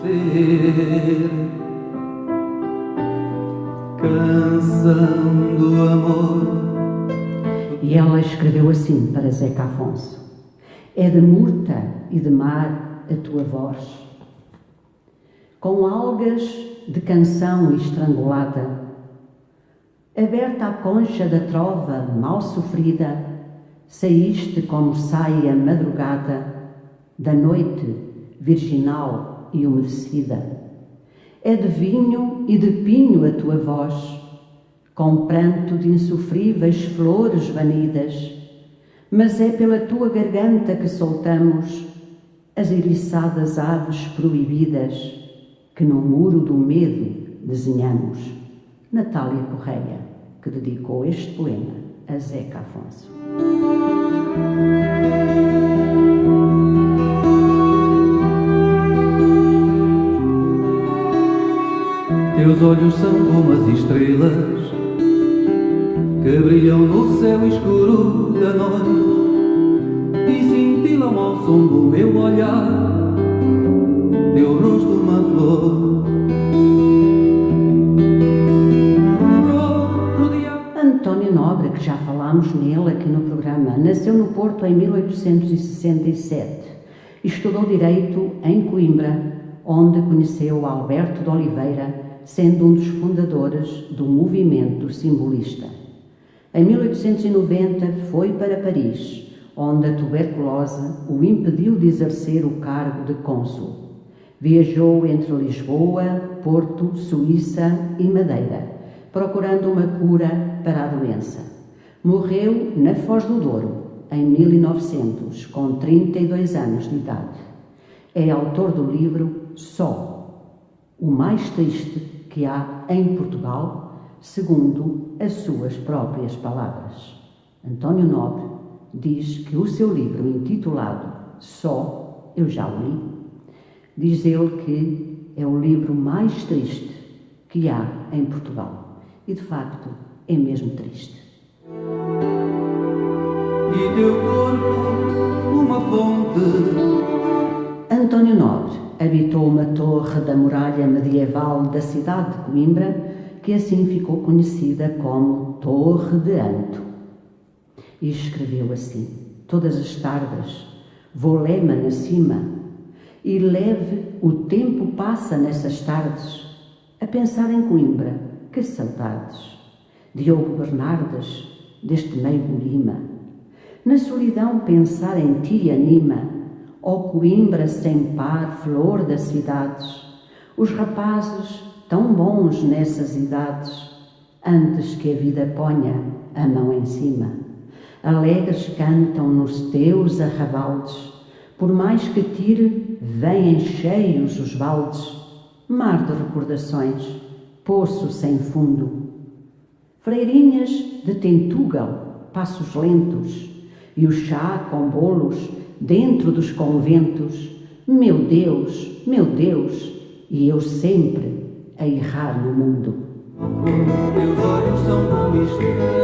Canção do amor. E ela escreveu assim para Zeca Afonso: é de murta e de mar a tua voz, com algas de canção estrangulada, aberta à concha da trova mal sofrida, saíste como sai a madrugada da noite virginal e umedecida. É de vinho e de pinho a tua voz, com pranto de insofríveis flores banidas, mas é pela tua garganta que soltamos as eriçadas aves proibidas que no muro do medo desenhamos. Natália Correia, que dedicou este poema a Zeca Afonso. Teus olhos são como as estrelas que brilham no céu escuro da noite e cintilam ao som do meu olhar, teu rosto uma flor. António Nobre, que já falámos nele aqui no programa, nasceu no Porto em 1867 e estudou Direito em Coimbra, onde conheceu Alberto de Oliveira, sendo um dos fundadores do movimento simbolista. Em 1890 foi para Paris, onde a tuberculose o impediu de exercer o cargo de cônsul. Viajou entre Lisboa, Porto, Suíça e Madeira, procurando uma cura para a doença. Morreu na Foz do Douro, em 1900, com 32 anos de idade. É autor do livro Só, o mais triste que há em Portugal, segundo as suas próprias palavras. António Nobre diz que o seu livro intitulado Só, eu já o li, diz ele que é o livro mais triste que há em Portugal. E de facto é mesmo triste. E teu corpo uma fonte. António Nobre habitou uma torre da muralha medieval da cidade de Coimbra, que assim ficou conhecida como Torre de Anto. E escreveu assim: todas as tardes vou lema na cima, e leve o tempo passa nessas tardes, a pensar em Coimbra, que saudades. Diogo Bernardes, deste meigo Lima, na solidão pensar em ti anima, ó Coimbra sem par, flor das cidades, os rapazes tão bons nessas idades, antes que a vida ponha a mão em cima. Alegres cantam nos teus arrabaldes, por mais que tire, vêm cheios os baldes, mar de recordações, poço sem fundo. Freirinhas de Tentugal, passos lentos, e o chá com bolos dentro dos conventos, meu Deus, e eu sempre a errar no mundo. Teus olhos são como estrelas,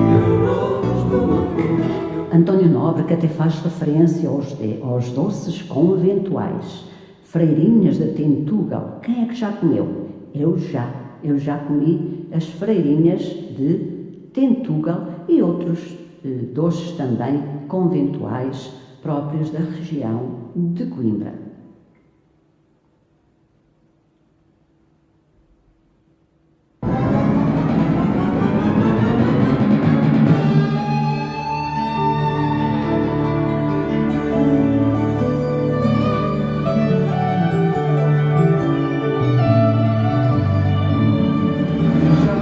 teu rosto uma flor. António Nobre, que até faz referência aos doces conventuais, freirinhas de Tentugal. Quem é que já comeu? Eu já comi as freirinhas de Tentugal e outros doces também conventuais próprios da região de Coimbra.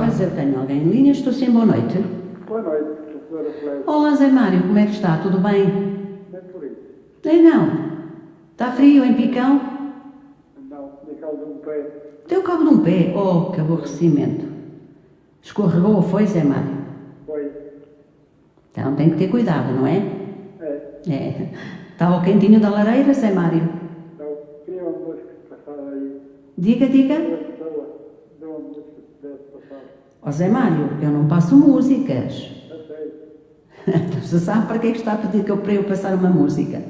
Mas eu tenho alguém em linha, estou sim, boa noite. Boa noite. Olá, Zé Mário, como é que está? Tudo bem? É por isso. Nem não. Está frio em Picão? Não, dei cabo de um pé. Deu cabo de um pé? Oh, que aborrecimento. Escorregou, foi, Zé Mário? Foi. Então tem que ter cuidado, não é? É. Está ao quentinho da lareira, Zé Mário? Então, queria uma música passada aí. Diga. Deu uma música que deve passar. Ó Zé Mário, eu não passo músicas. É sério. Você sabe para que é que está a pedir para eu passar uma música?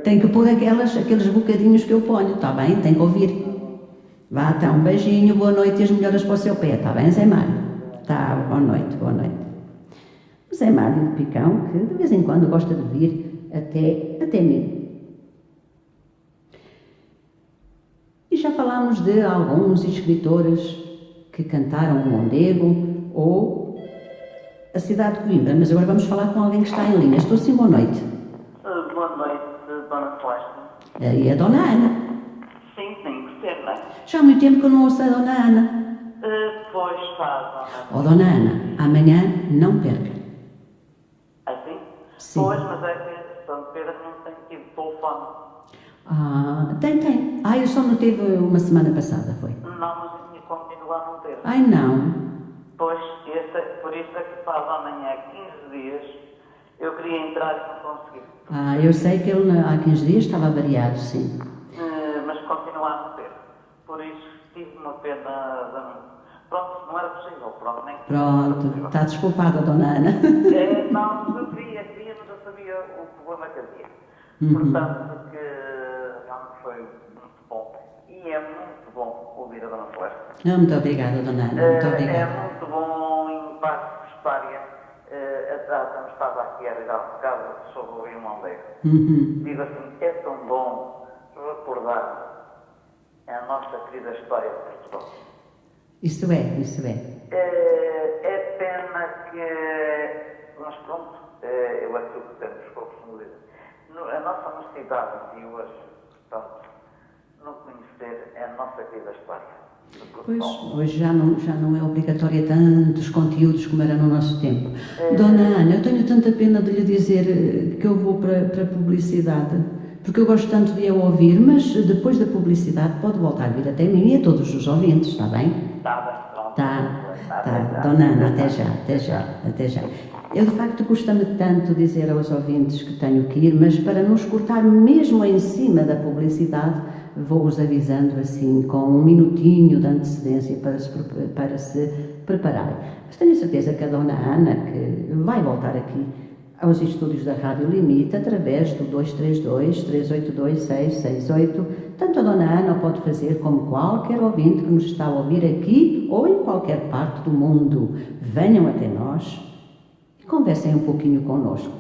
Tem que pôr aqueles bocadinhos que eu ponho, está bem? Tem que ouvir. Vá, então, um beijinho, boa noite e as melhoras para o seu pé, está bem, Zé Mário? Tá, boa noite. O Zé Mário de Picão, que de vez em quando gosta de vir até mim. E já falámos de alguns escritores que cantaram o Mondego ou a cidade de Coimbra, mas agora vamos falar com alguém que está em linha. Estou sim, boa noite. Boa noite, Dona Celeste. E a Dona Ana? Sim, percebe, não é? Já há muito tempo que eu não ouço a Dona Ana. Pois faz, Dona. Dona Ana, amanhã não perca. Assim? Sim. Pois, mas é que São Pedro não tem tido telefone. Tem. Eu só não teve uma semana passada, foi? Não, mas a minha continua a não ter. Ai, não. Pois, por isso é que faz amanhã 15 dias. Eu queria entrar e não consegui. Eu sei que ele há 15 dias estava variado, sim. Mas continua a não ter. Por isso, tive uma pena da mim. Pronto, não era possível. Pronto, está desculpada, Dona Ana. Não, mas eu queria, mas eu sabia o problema que havia. Portanto, que realmente foi muito bom. E é muito bom ouvir a Dona Celeste. Muito obrigada, Dona Ana. Muito obrigada. É muito bom em parte de história. Estava aqui a dar um bocado sobre o Rio Mondego. Digo assim, é tão bom recordar a nossa querida história de Portugal. Isso é. É pena que, mas pronto, eu aquilo que temos como dizer. A nossa necessidade de hoje, portanto, não conhecer a nossa querida história. Pois, hoje já não é obrigatória tantos conteúdos como era no nosso tempo. Dona Ana, eu tenho tanta pena de lhe dizer que eu vou para a publicidade, porque eu gosto tanto de a ouvir, mas depois da publicidade pode voltar a vir até mim e a todos os ouvintes, está bem? Está bem, pronto. Tá. Dona Ana, até já. Eu de facto custa-me tanto dizer aos ouvintes que tenho que ir, mas para nos cortar mesmo em cima da publicidade, vou-os avisando assim com um minutinho de antecedência para se prepararem. Mas tenho certeza que a Dona Ana, que vai voltar aqui aos estúdios da Rádio Limite, através do 232-382-668, tanto a Dona Ana o pode fazer como qualquer ouvinte que nos está a ouvir aqui ou em qualquer parte do mundo. Venham até nós e conversem um pouquinho connosco.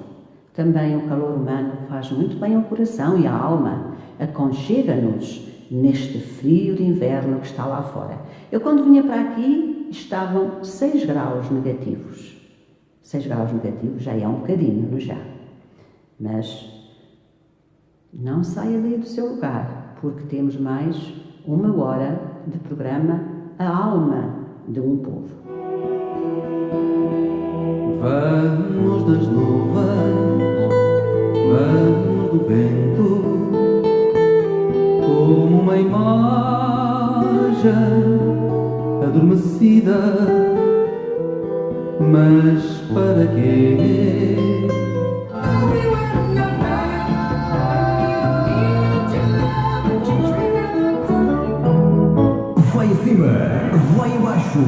Também o calor humano faz muito bem ao coração e à alma. Aconchega-nos neste frio de inverno que está lá fora. Eu, quando vinha para aqui, estavam 6 graus negativos. 6 graus negativos já é um bocadinho, não já? Mas não saia daí do seu lugar, porque temos mais 1 hora de programa A Alma de um Povo. Vamos nas nuvens, vamos do vento, como uma imagem adormecida, mas para quê? Vai acima, vai abaixo,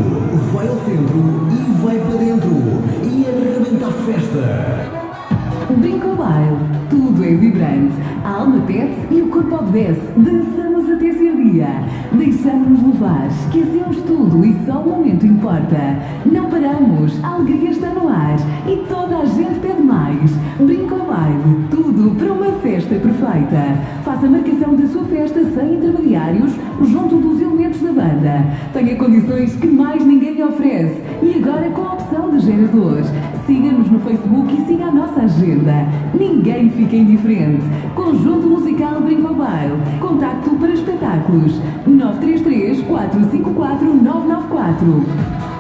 vai ao centro e vai para dentro e arrebenta a festa. Brincobail, tudo é vibrante. A alma pede e o corpo obedece. Dançamos até ser dia. Deixamos-nos levar, esquecemos tudo e só o momento importa. Não paramos, a alegria está no ar e toda a gente pede mais. Brincobail, tudo para uma festa perfeita. Faça a marcação da sua festa sem intermediários, junto dos elementos da banda. Tenha condições que mais ninguém lhe oferece. E agora com a opção de geradores. Siga-nos no Facebook e siga a nossa agenda. Ninguém fica indiferente. Conjunto Musical Brincobail. Contacto para espetáculos 933 454 994.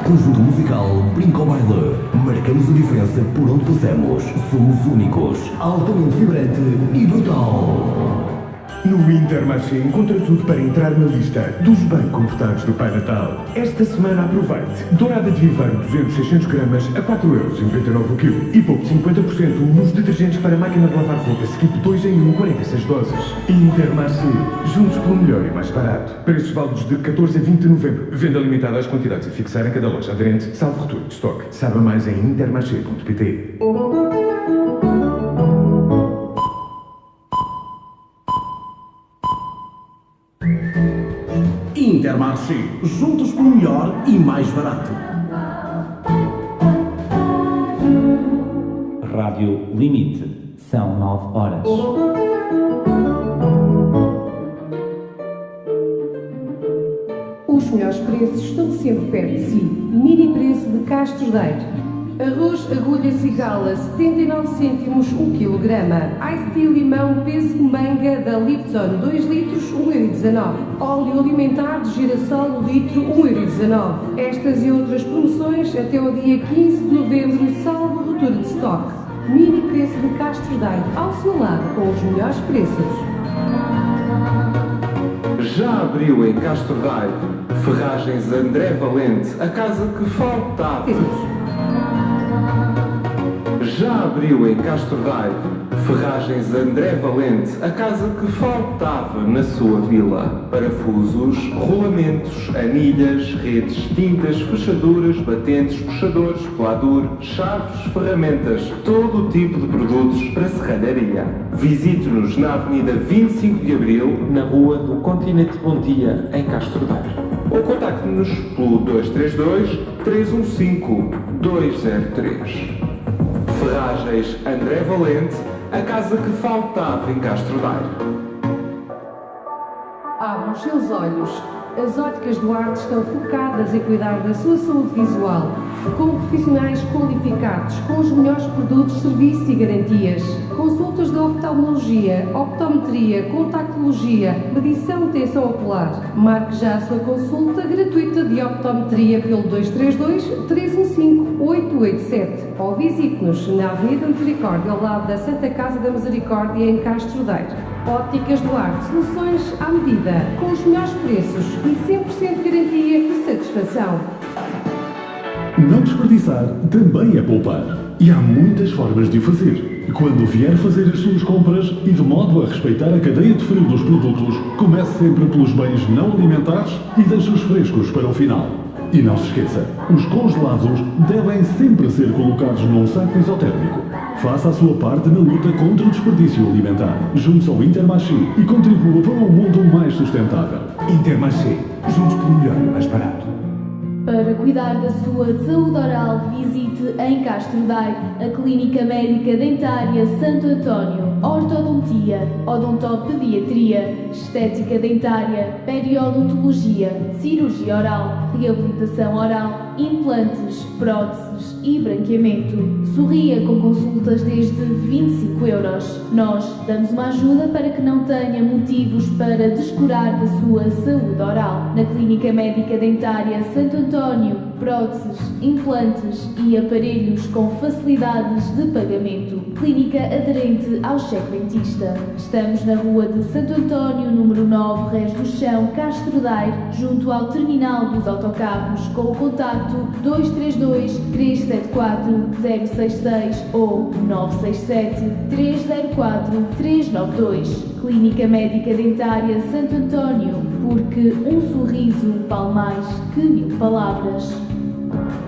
conjunto musical Brinca ao Baile. Marcamos a diferença por onde passamos. Somos únicos, altamente vibrante e brutal. No Intermarché encontra tudo para entrar na lista dos bem comportados do Pai Natal. Esta semana aproveite. Dourada de Viveiro 200-600 gramas a 4,99€ o quilo. E pouco 50% nos detergentes para máquina de lavar roupa Skip 2 em 1, 46 doses. Intermarché, juntos pelo melhor e mais barato. Preços válidos de 14 a 20 de novembro. Venda limitada às quantidades a fixar em cada loja aderente, salvo retorno de estoque. Saiba mais em intermarché.pt. Intermarché, juntos pelo melhor e mais barato. Rádio Limite, são 9 horas. Os melhores preços estão sempre perto de si. Mini preço de Castro Daire. Arroz agulha cigala, 79 cêntimos o quilograma. Ice tea limão pêssego manga da Lipton, 2 litros, 1,19€. Óleo alimentar de girassol, litro, 1,19€. Estas e outras promoções até o dia 15 de novembro, salvo ruptura de estoque. Mini preço de Castro Daire, ao seu lado com os melhores preços. Já abriu em Castro Daire, Ferragens André Valente, a casa que faltava. Já abriu em Castro Daire, Ferragens André Valente, a casa que faltava na sua vila. Parafusos, rolamentos, anilhas, redes, tintas, fechaduras, batentes, puxadores, pelador, chaves, ferramentas, todo o tipo de produtos para serralharia. Visite-nos na Avenida 25 de Abril, na Rua do Continente Bom Dia, em Castro Daire. Ou contacte-nos pelo 232-315-203. Ferragens André Valente, a casa que faltava em Castro Daire. Abra os seus olhos. As óticas Duarte estão focadas em cuidar da sua saúde visual, com profissionais qualificados, com os melhores produtos, serviços e garantias. Consultas de oftalmologia, optometria, contactologia, medição de tensão ocular. Marque já a sua consulta gratuita de optometria pelo 232-315-887 ou visite-nos na Avenida Misericórdia, ao lado da Santa Casa da Misericórdia, em Castro Daire. Óticas Duarte, soluções à medida, com os melhores preços e 100% de garantia e satisfação. Não desperdiçar também é poupar. E há muitas formas de o fazer. Quando vier fazer as suas compras e de modo a respeitar a cadeia de frio dos produtos, comece sempre pelos bens não alimentares e deixe-os frescos para o final. E não se esqueça, os congelados devem sempre ser colocados num saco isotérmico. Faça a sua parte na luta contra o desperdício alimentar. Junte-se ao Intermarché e contribua para um mundo mais sustentável. Intermarché, juntos pelo melhor e mais barato. Para cuidar da sua saúde oral, visite em Castro Daire a Clínica Médica Dentária Santo António. Ortodontia, odontopediatria, estética dentária, periodontologia, cirurgia oral, reabilitação oral, implantes, próteses e branqueamento. Sorria com consultas desde 25€. Nós damos uma ajuda para que não tenha motivos para descurar da sua saúde oral. Na Clínica Médica Dentária Santo António, próteses, implantes e aparelhos com facilidades de pagamento. Clínica aderente ao cheque dentista. Estamos na Rua de Santo António, número 9, Rés do Chão, Castro Daire, junto ao terminal dos autocarros, com o contacto 232-374-066 ou 967-304-392. Clínica Médica Dentária Santo António, porque um sorriso vale mais que 1000 palavras.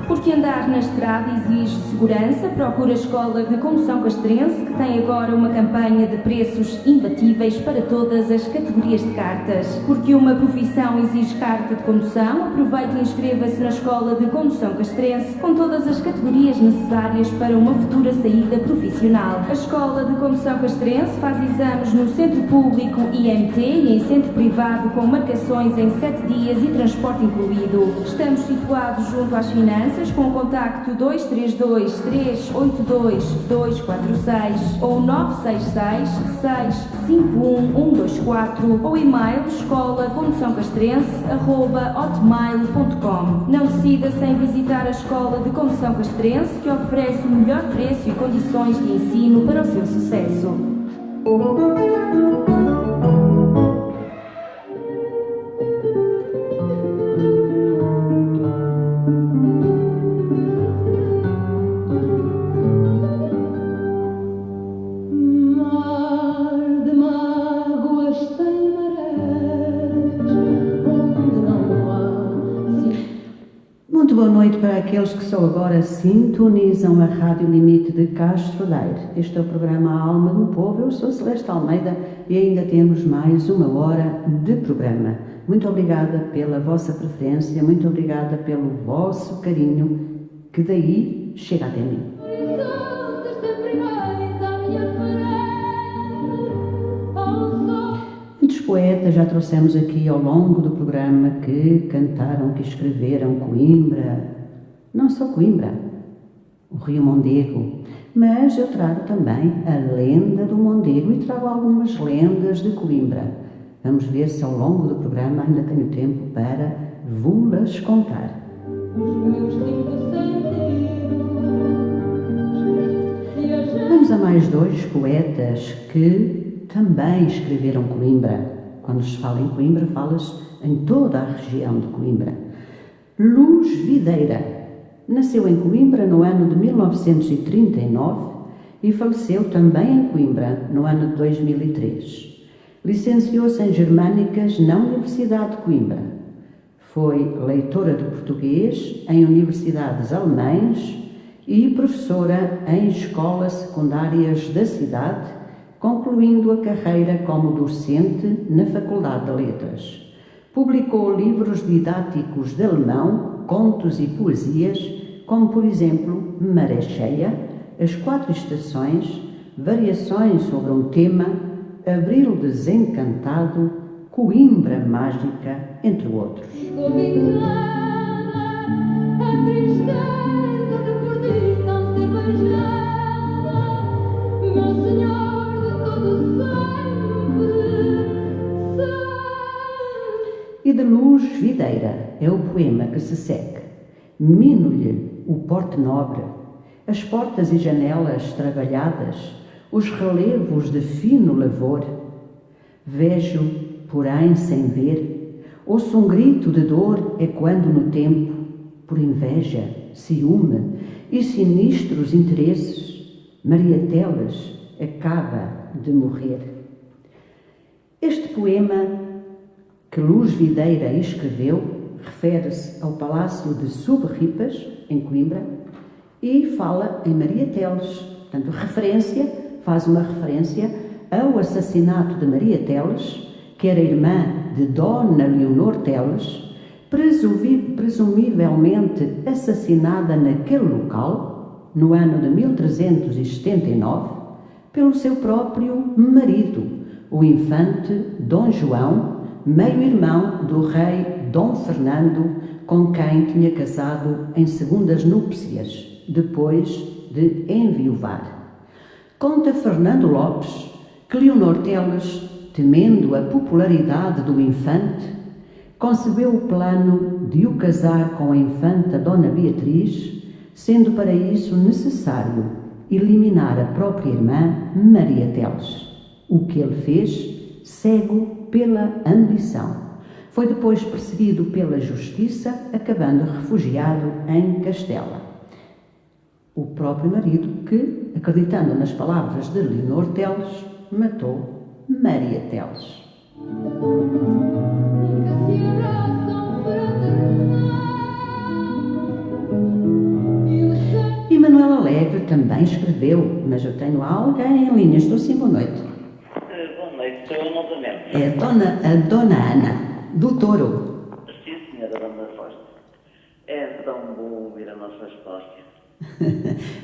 Porque andar na estrada exige segurança, procura a Escola de Condução Castrense, que tem agora uma campanha de preços imbatíveis para todas as categorias de cartas. Porque uma profissão exige carta de condução, aproveite e inscreva-se na Escola de Condução Castrense, com todas as categorias necessárias para uma futura saída profissional. A Escola de Condução Castrense faz exames no Centro Público IMT e em Centro Privado, com marcações em 7 dias e transporte incluído. Estamos situados junto às finanças, lembranças com o contacto 232 382 246 ou 966 651 124 ou e-mail escola-condução-castrense@hotmail.com. Não decida sem visitar a Escola de Condução Castrense, que oferece o melhor preço e condições de ensino para o seu sucesso. Muito boa noite para aqueles que só agora sintonizam a Rádio Limite de Castro Daire. Este é o programa Alma do Povo. Eu sou Celeste Almeida e ainda temos mais uma hora de programa. Muito obrigada pela vossa preferência, muito obrigada pelo vosso carinho, que daí chega até mim. Muitos poetas já trouxemos aqui ao longo do programa que cantaram, que escreveram Coimbra, não só Coimbra, o Rio Mondego, mas eu trago também a lenda do Mondego e trago algumas lendas de Coimbra. Vamos ver se ao longo do programa ainda tenho tempo para vos contar. Vamos a mais dois poetas que também escreveram Coimbra. Quando se fala em Coimbra, fala-se em toda a região de Coimbra. Luz Videira nasceu em Coimbra no ano de 1939 e faleceu também em Coimbra no ano de 2003. Licenciou-se em Germânicas na Universidade de Coimbra. Foi leitora de português em universidades alemãs e professora em escolas secundárias da cidade, concluindo a carreira como docente na Faculdade de Letras. Publicou livros didáticos de alemão, contos e poesias, como por exemplo Maré Cheia, As Quatro Estações, Variações sobre um Tema, Abril Desencantado, Coimbra Mágica, entre outros. E de Luz Videira é o poema que se segue. Mino-lhe o porte nobre, as portas e janelas trabalhadas, os relevos de fino lavor. Vejo, porém, sem ver, ouço um grito de dor ecoando no tempo, por inveja, ciúme e sinistros interesses, Maria Teles acaba de morrer. Este poema que Luz Videira escreveu refere-se ao Palácio de Soberripas, em Coimbra, e fala em Maria Teles. Portanto, faz uma referência ao assassinato de Maria Teles, que era irmã de Dona Leonor Teles, presumivelmente assassinada naquele local, no ano de 1379, pelo seu próprio marido, o infante Dom João, meio-irmão do rei Dom Fernando, com quem tinha casado em segundas núpcias, depois de enviuvar. Conta Fernando Lopes que Leonor Teles, temendo a popularidade do infante, concebeu o plano de o casar com a infanta Dona Beatriz, sendo para isso necessário eliminar a própria irmã Maria Teles, o que ele fez cego pela ambição. Foi depois perseguido pela justiça, acabando refugiado em Castela. O próprio marido que, acreditando nas palavras de Leonor Teles, matou Maria Teles. E Manuel Alegre também escreveu, mas eu tenho alguém em linha. Estou sim, boa noite. Boa noite, sou eu novamente. É a Dona Ana, do Touro. Sim, senhora Dona Forte. É tão bom ouvir a nossa história.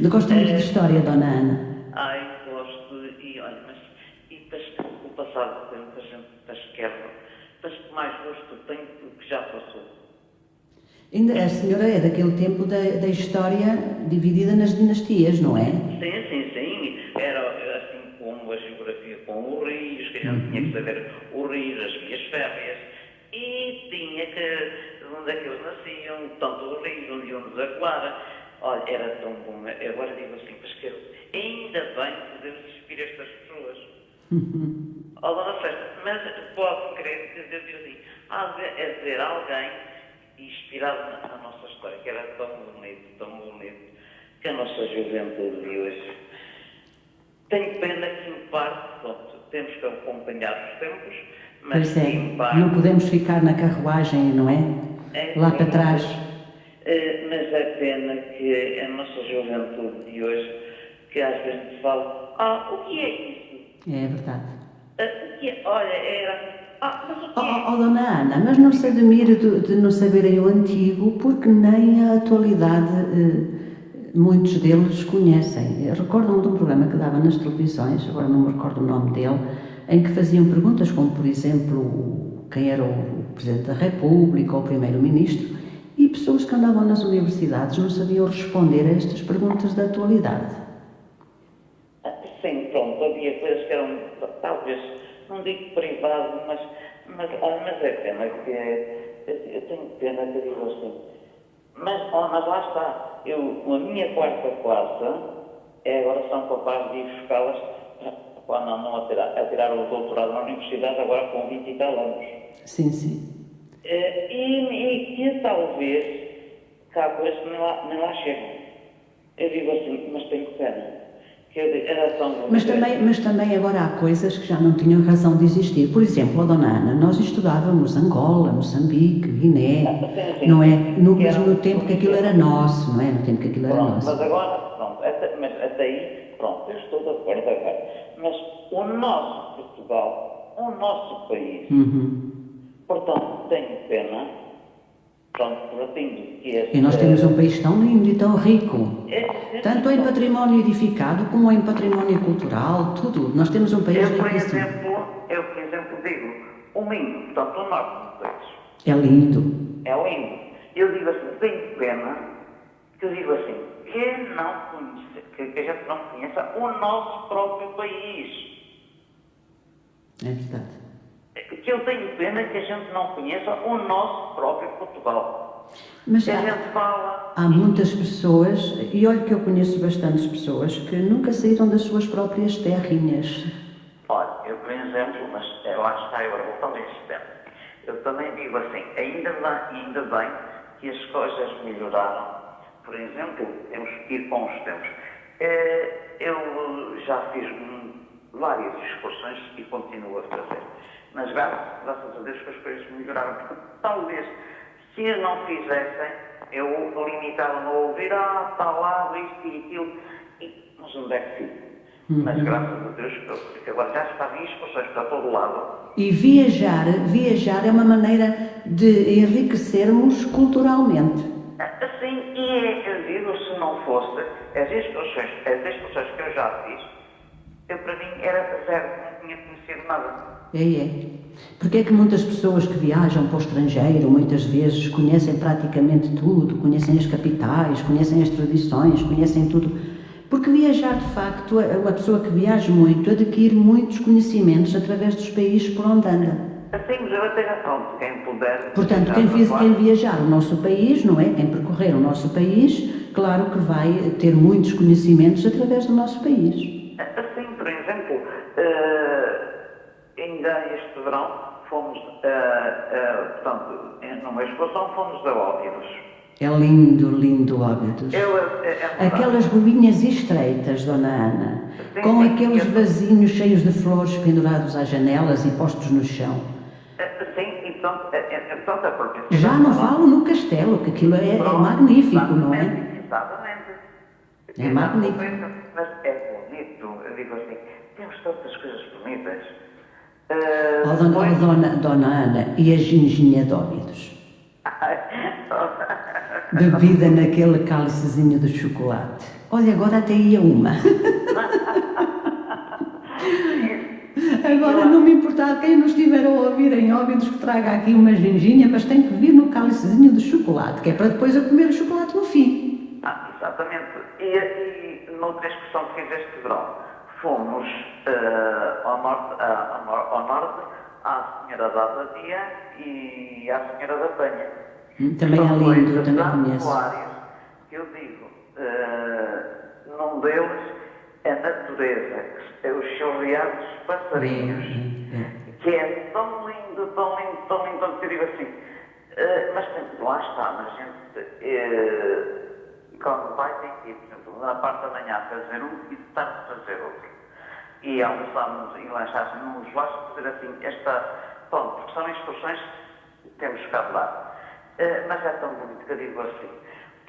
Gosto muito de história, Dona Ana. Ai, gosto, e olha, mas o passado tem muita gente da esquerda, mas mais gosto tenho porque já passou. Ainda a senhora é daquele tempo da história dividida nas dinastias, não é? Sim. Era assim como a geografia com os rios, que a gente tinha que saber os rios, as vias férreas, e tinha que, onde é que eles nasciam, tanto os rios, onde iam desaguar. Olha, era tão bom. Agora digo assim, mas que ainda bem que Deus inspira estas pessoas. Ó, Dona Festa, mas pode crer que Deus diz assim, há de haver alguém inspirado na nossa história, que era tão bonito, que a nossa juventude de hoje. Tenho pena que, em parte, pronto, temos que acompanhar os tempos, mas pois é, em parte... não podemos ficar na carruagem, não é? Lá para trás. Mas é pena que a nossa juventude de hoje, que às vezes se fala, o que é isso? É verdade. O que é? Olha, era... mas o que é? Dona Ana, mas não se admire de não saberem o antigo, porque nem a atualidade muitos deles conhecem. Recordo-me de um programa que dava nas televisões, agora não me recordo o nome dele, em que faziam perguntas como, por exemplo, quem era o Presidente da República ou o Primeiro-Ministro, e pessoas que andavam nas universidades não sabiam responder a estas perguntas da atualidade. Sim, pronto, havia coisas que eram, talvez, não digo privado, mas é pena que, eu tenho pena que digo assim, mas lá está, a minha quarta classe, agora são capazes de ir buscá-las, quando andam a tirar o doutorado na universidade, agora com 20 e tal anos. Sim. E que talvez cá coisas nem lá chegam. Eu digo assim, mas tenho pena. Mas também agora há coisas que já não tinham razão de existir. Por exemplo, Dona Ana, nós estudávamos Angola, Moçambique, Guiné, não é? No mesmo tempo que aquilo era nosso, não é? No tempo que aquilo era nosso. Mas agora, pronto, até aí, pronto, eu estou de acordo agora. Mas o nosso Portugal, o nosso país, portanto, tenho pena, pronto, partindo que e nós temos um país tão lindo e tão rico, tanto em património edificado como em património cultural, tudo. Nós temos um país riquíssimo. Eu, por exemplo, digo, o Minho, portanto, o norte do país. É lindo. É lindo. Eu digo assim, tenho pena, que eu digo assim, que a gente não conheça o nosso próprio país. É verdade. Que eu tenho pena que a gente não conheça o nosso próprio Portugal. Mas a gente fala... há muitas pessoas, e olha que eu conheço bastantes pessoas, que nunca saíram das suas próprias terrinhas. Olha, eu, por exemplo, mas lá está, agora voltando a este tema, eu também digo assim, ainda bem que as coisas melhoraram. Por exemplo, temos que ir com os tempos. Eu já fiz várias excursões e continuo a fazer. Mas graças a Deus que as coisas melhoraram. Porque talvez, se eu não fizessem, eu limitava-me a ouvir, está lá, isto e aquilo, mas onde é que fico? Mas graças a Deus que agora já se fazem excursões para todo lado. E viajar é uma maneira de enriquecermos culturalmente. Sim, e eu digo, se não fosse as excursões que eu já fiz, eu para mim era zero, não tinha conhecido nada. É. Porque é que muitas pessoas que viajam para o estrangeiro, muitas vezes, conhecem praticamente tudo, conhecem as capitais, conhecem as tradições, conhecem tudo. Porque viajar, de facto, uma pessoa que viaja muito, adquire muitos conhecimentos através dos países por onde anda. Assim, mas eu até pronto, quem puder... Portanto, quem viajar o nosso país, não é? Quem percorrer o nosso país, claro que vai ter muitos conhecimentos através do nosso país. Assim, por exemplo, ainda este verão fomos, portanto, numa excursão fomos a Óbidos. É lindo Óbidos. Aquelas ruínas estreitas, Dona Ana, com aqueles vasinhos cheios de flores pendurados às janelas e postos no chão. Sim, então é porque... Já não falo no castelo, que aquilo é magnífico, não é? Exatamente. É magnífico. Mas é bonito, eu digo assim, temos tantas coisas bonitas. Dona Ana, e a ginginha de Óbidos? Bebida naquele cálicezinho de chocolate. Olha, agora até ia uma. Agora não me importa quem nos estiver a ouvir em Óbidos que traga aqui uma ginginha, mas tem que vir no cálicezinho de chocolate, que é para depois eu comer o chocolate no fim. Exatamente. E noutra excursão que fiz este verão, fomos ao norte à Senhora da Abadia e à Senhora da Penha. Também é lindo, também conheço. Que eu digo, num deles é a natureza, é os chorreados passarinhos, que é tão lindo, tão lindo, tão lindo, tão lindo, eu digo assim. Mas lá está, a gente, quando vai, tem que ir, por exemplo, na parte da manhã fazer um e de tarde fazer outro. E almoçamos e lanchamos nos laços, dizer assim, pronto, porque são instruções que temos que dar. Mas é tão bonito que eu digo assim,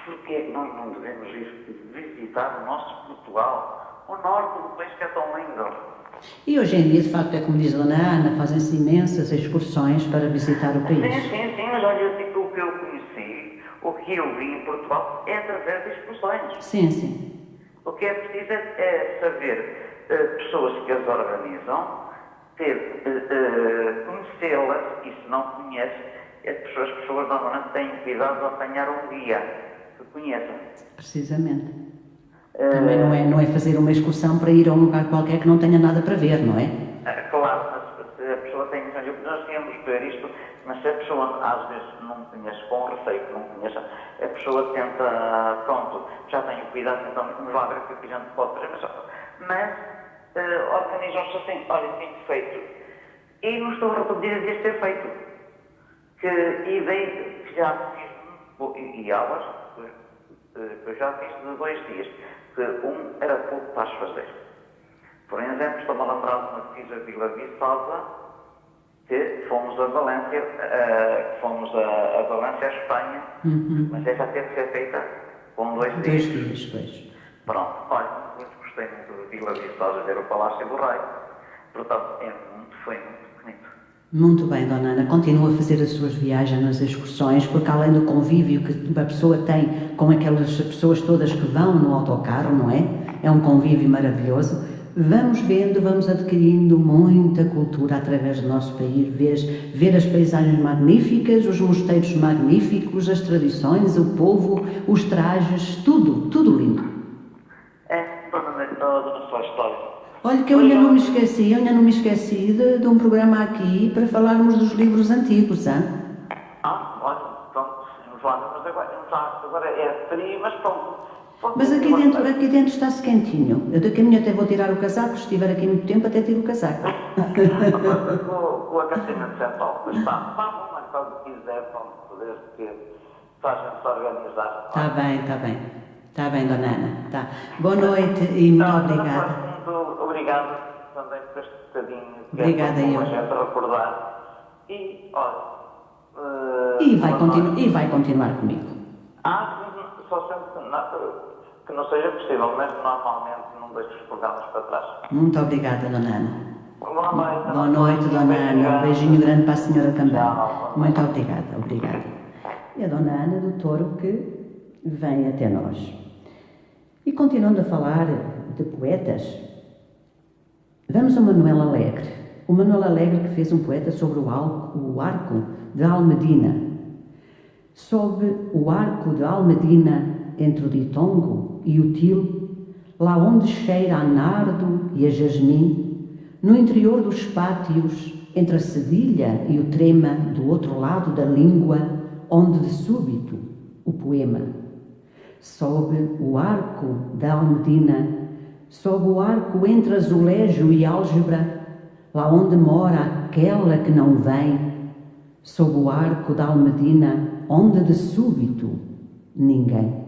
porque é que nós não devemos ir visitar o nosso Portugal, o norte do país que é tão lindo? E hoje em dia, de facto, é como diz a Dona Ana, fazem-se imensas excursões para visitar o país. Sim, mas olha, eu digo o que eu conheci, o que eu vi em Portugal é através de excursões. Sim. O que é preciso é saber pessoas que as organizam, conhecê-las, e se não conhece, as pessoas normalmente têm cuidado de apanhar um guia que conheçam. Precisamente. Também não é fazer uma excursão para ir a um lugar qualquer que não tenha nada para ver, não é? Claro, mas se a pessoa tem... Nós temos ver isto, mas se a pessoa às vezes não conhece, com receio que não conheça, a pessoa tenta, pronto, já tem o cuidado, então vamos lá ver o que a gente pode fazer, mas organizam-se assim, olha, tenho feito. E não estou a arrepender de ter feito. Que já fiz, e aulas, que eu já fiz de 2 dias, que era pouco para as fazer. Por exemplo, estou-me a lembrar de uma que fiz a Vila Viçosa, que fomos a Valência, à Espanha, mas essa teve que ser feita com 2 dias. 2 dias, pois. Pronto, olha, muito gostei muito de Vila Viçosa, ver o Palácio do Rei. Portanto, foi muito bonito. Muito bem, Dona Ana. Continua a fazer as suas viagens nas excursões, porque além do convívio que a pessoa tem com aquelas pessoas todas que vão no autocarro, não é? É um convívio maravilhoso. Vamos vendo, vamos adquirindo muita cultura através do nosso país, ver as paisagens magníficas, os mosteiros magníficos, as tradições, o povo, os trajes, tudo lindo. Dona sua história. Olha que eu ainda não me esqueci de um programa aqui para falarmos dos livros antigos, hein? Olha, pronto, mas agora é frio, mas pronto. Mas aqui dentro está-se quentinho. Eu daqui a minha até vou tirar o casaco, se estiver aqui muito tempo até tiro o casaco. Com o aquecimento central, mas está bom, mas quando quiser, pronto, poder ter, faz-me-se organizar. Está bem, Dona Ana. Tá. Boa noite e muito obrigada. Muito obrigado também por este bocadinho. Obrigada eu. A gente recordar. E, olha... E vai continuar comigo. Só sempre que não seja possível, mas normalmente não deixo os programas para trás. Muito obrigada, Dona Ana. Boa noite, Dona Ana. Um beijinho grande para a senhora também. Muito obrigada. E a Dona Ana do Touro que vem até nós. E continuando a falar de poetas, vamos a Manuel Alegre. O Manuel Alegre que fez um poeta sobre o arco de Almedina. Sob o arco de Almedina, entre o Ditongo e o Til, lá onde cheira a nardo e a jasmim, no interior dos pátios, entre a cedilha e o trema do outro lado da língua, onde de súbito o poema. Sob o arco da Almedina, sob o arco entre azulejo e álgebra, lá onde mora aquela que não vem, sob o arco da Almedina, onde de súbito ninguém.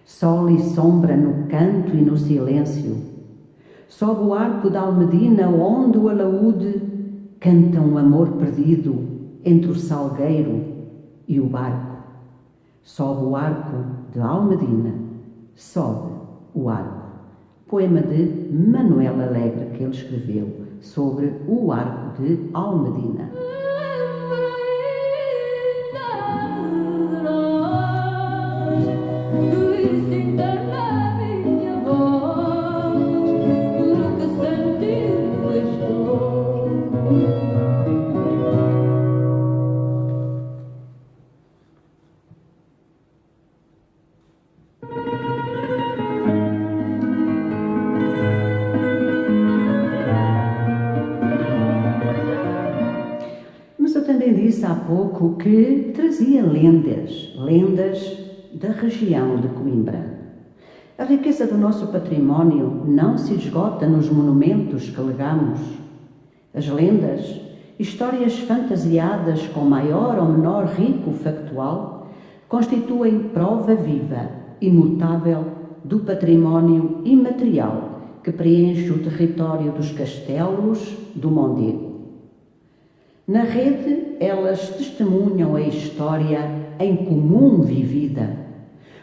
Sol e sombra no canto e no silêncio, sob o arco da Almedina, onde o alaúde canta um amor perdido entre o salgueiro e o barco. Sob o arco de Almedina, sobe o arco. Poema de Manuel Alegre que ele escreveu sobre o arco de Almedina. Minha voz, tudo que sentiu estou. também disse há pouco que trazia lendas da região de Coimbra. A riqueza do nosso património não se esgota nos monumentos que legamos. As lendas, histórias fantasiadas com maior ou menor rico factual, constituem prova viva, imutável, do património imaterial que preenche o território dos castelos do Mondego. Na rede, elas testemunham a história em comum vivida,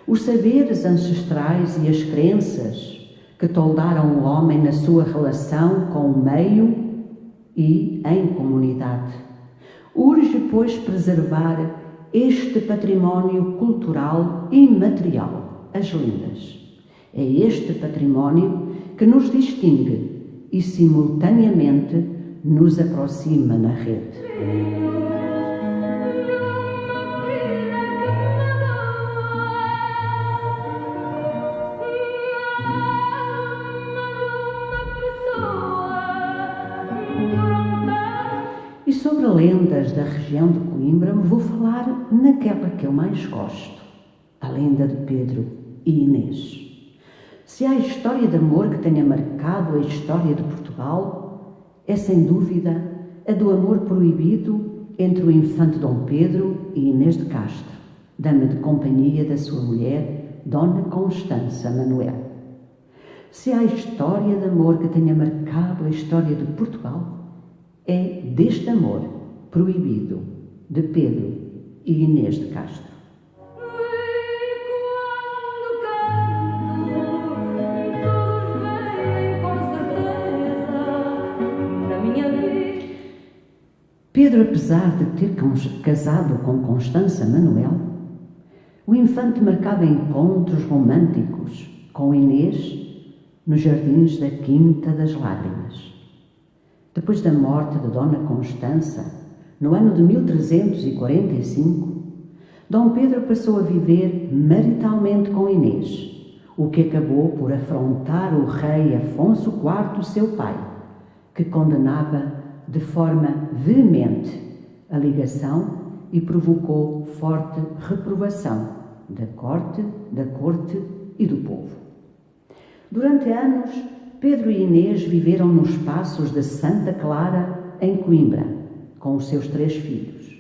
os saberes ancestrais e as crenças que toldaram o homem na sua relação com o meio e em comunidade. Urge, pois, preservar este património cultural imaterial, as lendas. É este património que nos distingue e, simultaneamente, nos aproxima na rede. E sobre lendas da região de Coimbra, vou falar naquela que eu mais gosto, a lenda de Pedro e Inês. Se há história de amor que tenha marcado a história de Portugal, é sem dúvida a do amor proibido entre o infante Dom Pedro e Inês de Castro, dama de companhia da sua mulher, Dona Constança Manuel. Se há história de amor que tenha marcado a história de Portugal, é deste amor proibido de Pedro e Inês de Castro. Pedro, apesar de ter casado com Constança Manuel, o infante marcava encontros românticos com Inês nos jardins da Quinta das Lágrimas. Depois da morte de Dona Constança, no ano de 1345, Dom Pedro passou a viver maritalmente com Inês, o que acabou por afrontar o rei Afonso IV, seu pai, que condenava de forma veemente a ligação e provocou forte reprovação da corte e do povo. Durante anos, Pedro e Inês viveram nos passos de Santa Clara, em Coimbra, com os seus 3 filhos.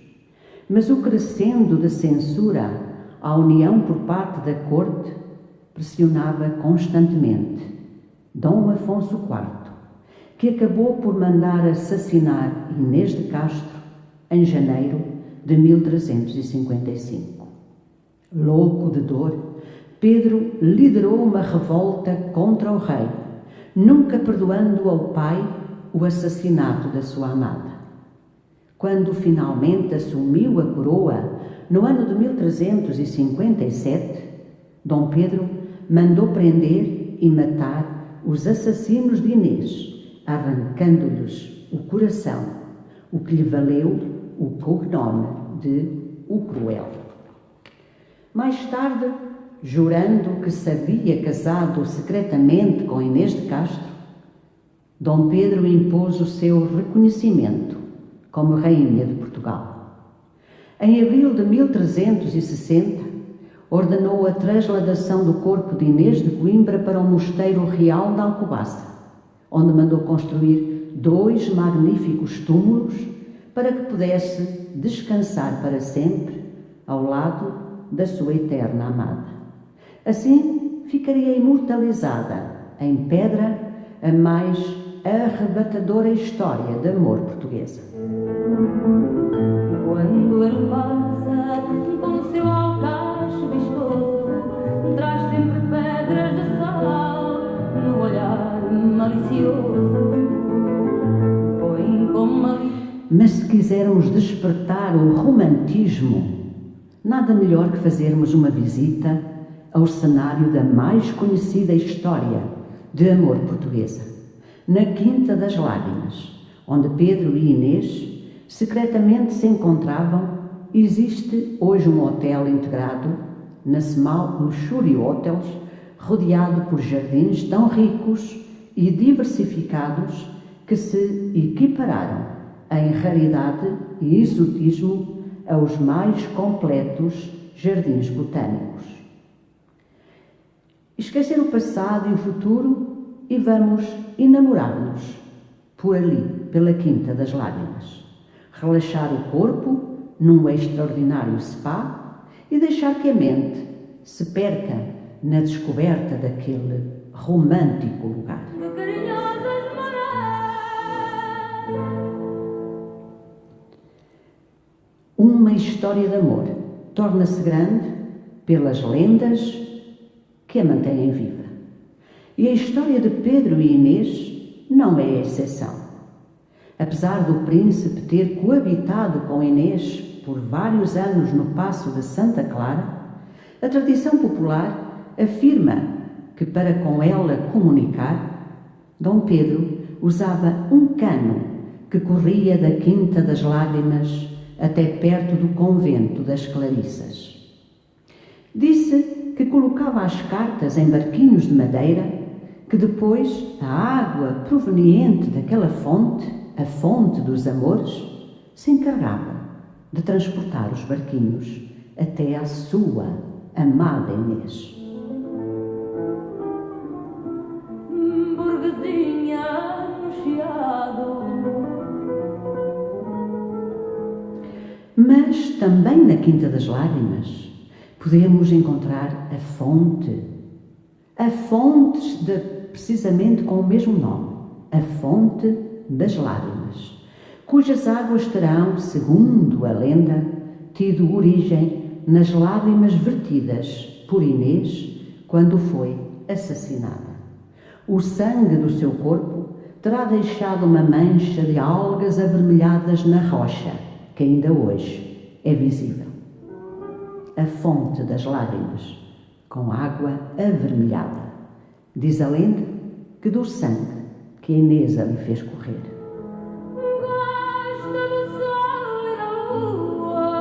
Mas o crescendo de censura à união por parte da corte pressionava constantemente Dom Afonso IV, que acabou por mandar assassinar Inês de Castro em janeiro de 1355. Louco de dor, Pedro liderou uma revolta contra o rei, nunca perdoando ao pai o assassinato da sua amada. Quando finalmente assumiu a coroa, no ano de 1357, Dom Pedro mandou prender e matar os assassinos de Inês, arrancando-lhes o coração, o que lhe valeu o cognome de o Cruel. Mais tarde, jurando que se havia casado secretamente com Inês de Castro, Dom Pedro impôs o seu reconhecimento como Rainha de Portugal. Em abril de 1360, ordenou a trasladação do corpo de Inês de Coimbra para o Mosteiro Real de Alcobaça, onde mandou construir 2 magníficos túmulos para que pudesse descansar para sempre ao lado da sua eterna amada. Assim, ficaria imortalizada em pedra a mais arrebatadora história de amor portuguesa. Quando ele passa com seu alcacho vistoso, traz sempre pedras de sal no olhar malicioso. Põe como Mas se quisermos despertar o romantismo, nada melhor que fazermos uma visita ao cenário da mais conhecida história de amor portuguesa, na Quinta das Lágrimas, onde Pedro e Inês secretamente se encontravam. Existe hoje um hotel integrado na Small Luxury Hotels, rodeado por jardins tão ricos e diversificados que se equipararam em raridade e exotismo aos mais completos jardins botânicos. Esquecer o passado e o futuro e vamos enamorar-nos por ali, pela Quinta das Lágrimas. Relaxar o corpo num extraordinário spa e deixar que a mente se perca na descoberta daquele romântico lugar. Uma história de amor torna-se grande pelas lendas que a mantêm viva. E a história de Pedro e Inês não é exceção. Apesar do príncipe ter coabitado com Inês por vários anos no Paço de Santa Clara, a tradição popular afirma que para com ela comunicar, Dom Pedro usava um cano que corria da Quinta das Lágrimas até perto do convento das Clarissas. Disse que colocava as cartas em barquinhos de madeira, que depois a água proveniente daquela fonte, a fonte dos amores, se encarregava de transportar os barquinhos até à sua amada Inês. Burguesinha no chiado. Mas também na Quinta das Lágrimas podemos encontrar a fonte precisamente com o mesmo nome, a fonte das lágrimas, cujas águas terão, segundo a lenda, tido origem nas lágrimas vertidas por Inês quando foi assassinada. O sangue do seu corpo terá deixado uma mancha de algas avermelhadas na rocha, que ainda hoje é visível. A fonte das lágrimas, com água avermelhada. Diz a lenda que do sangue que Inês ali fez correr. Gosta do sol e da lua,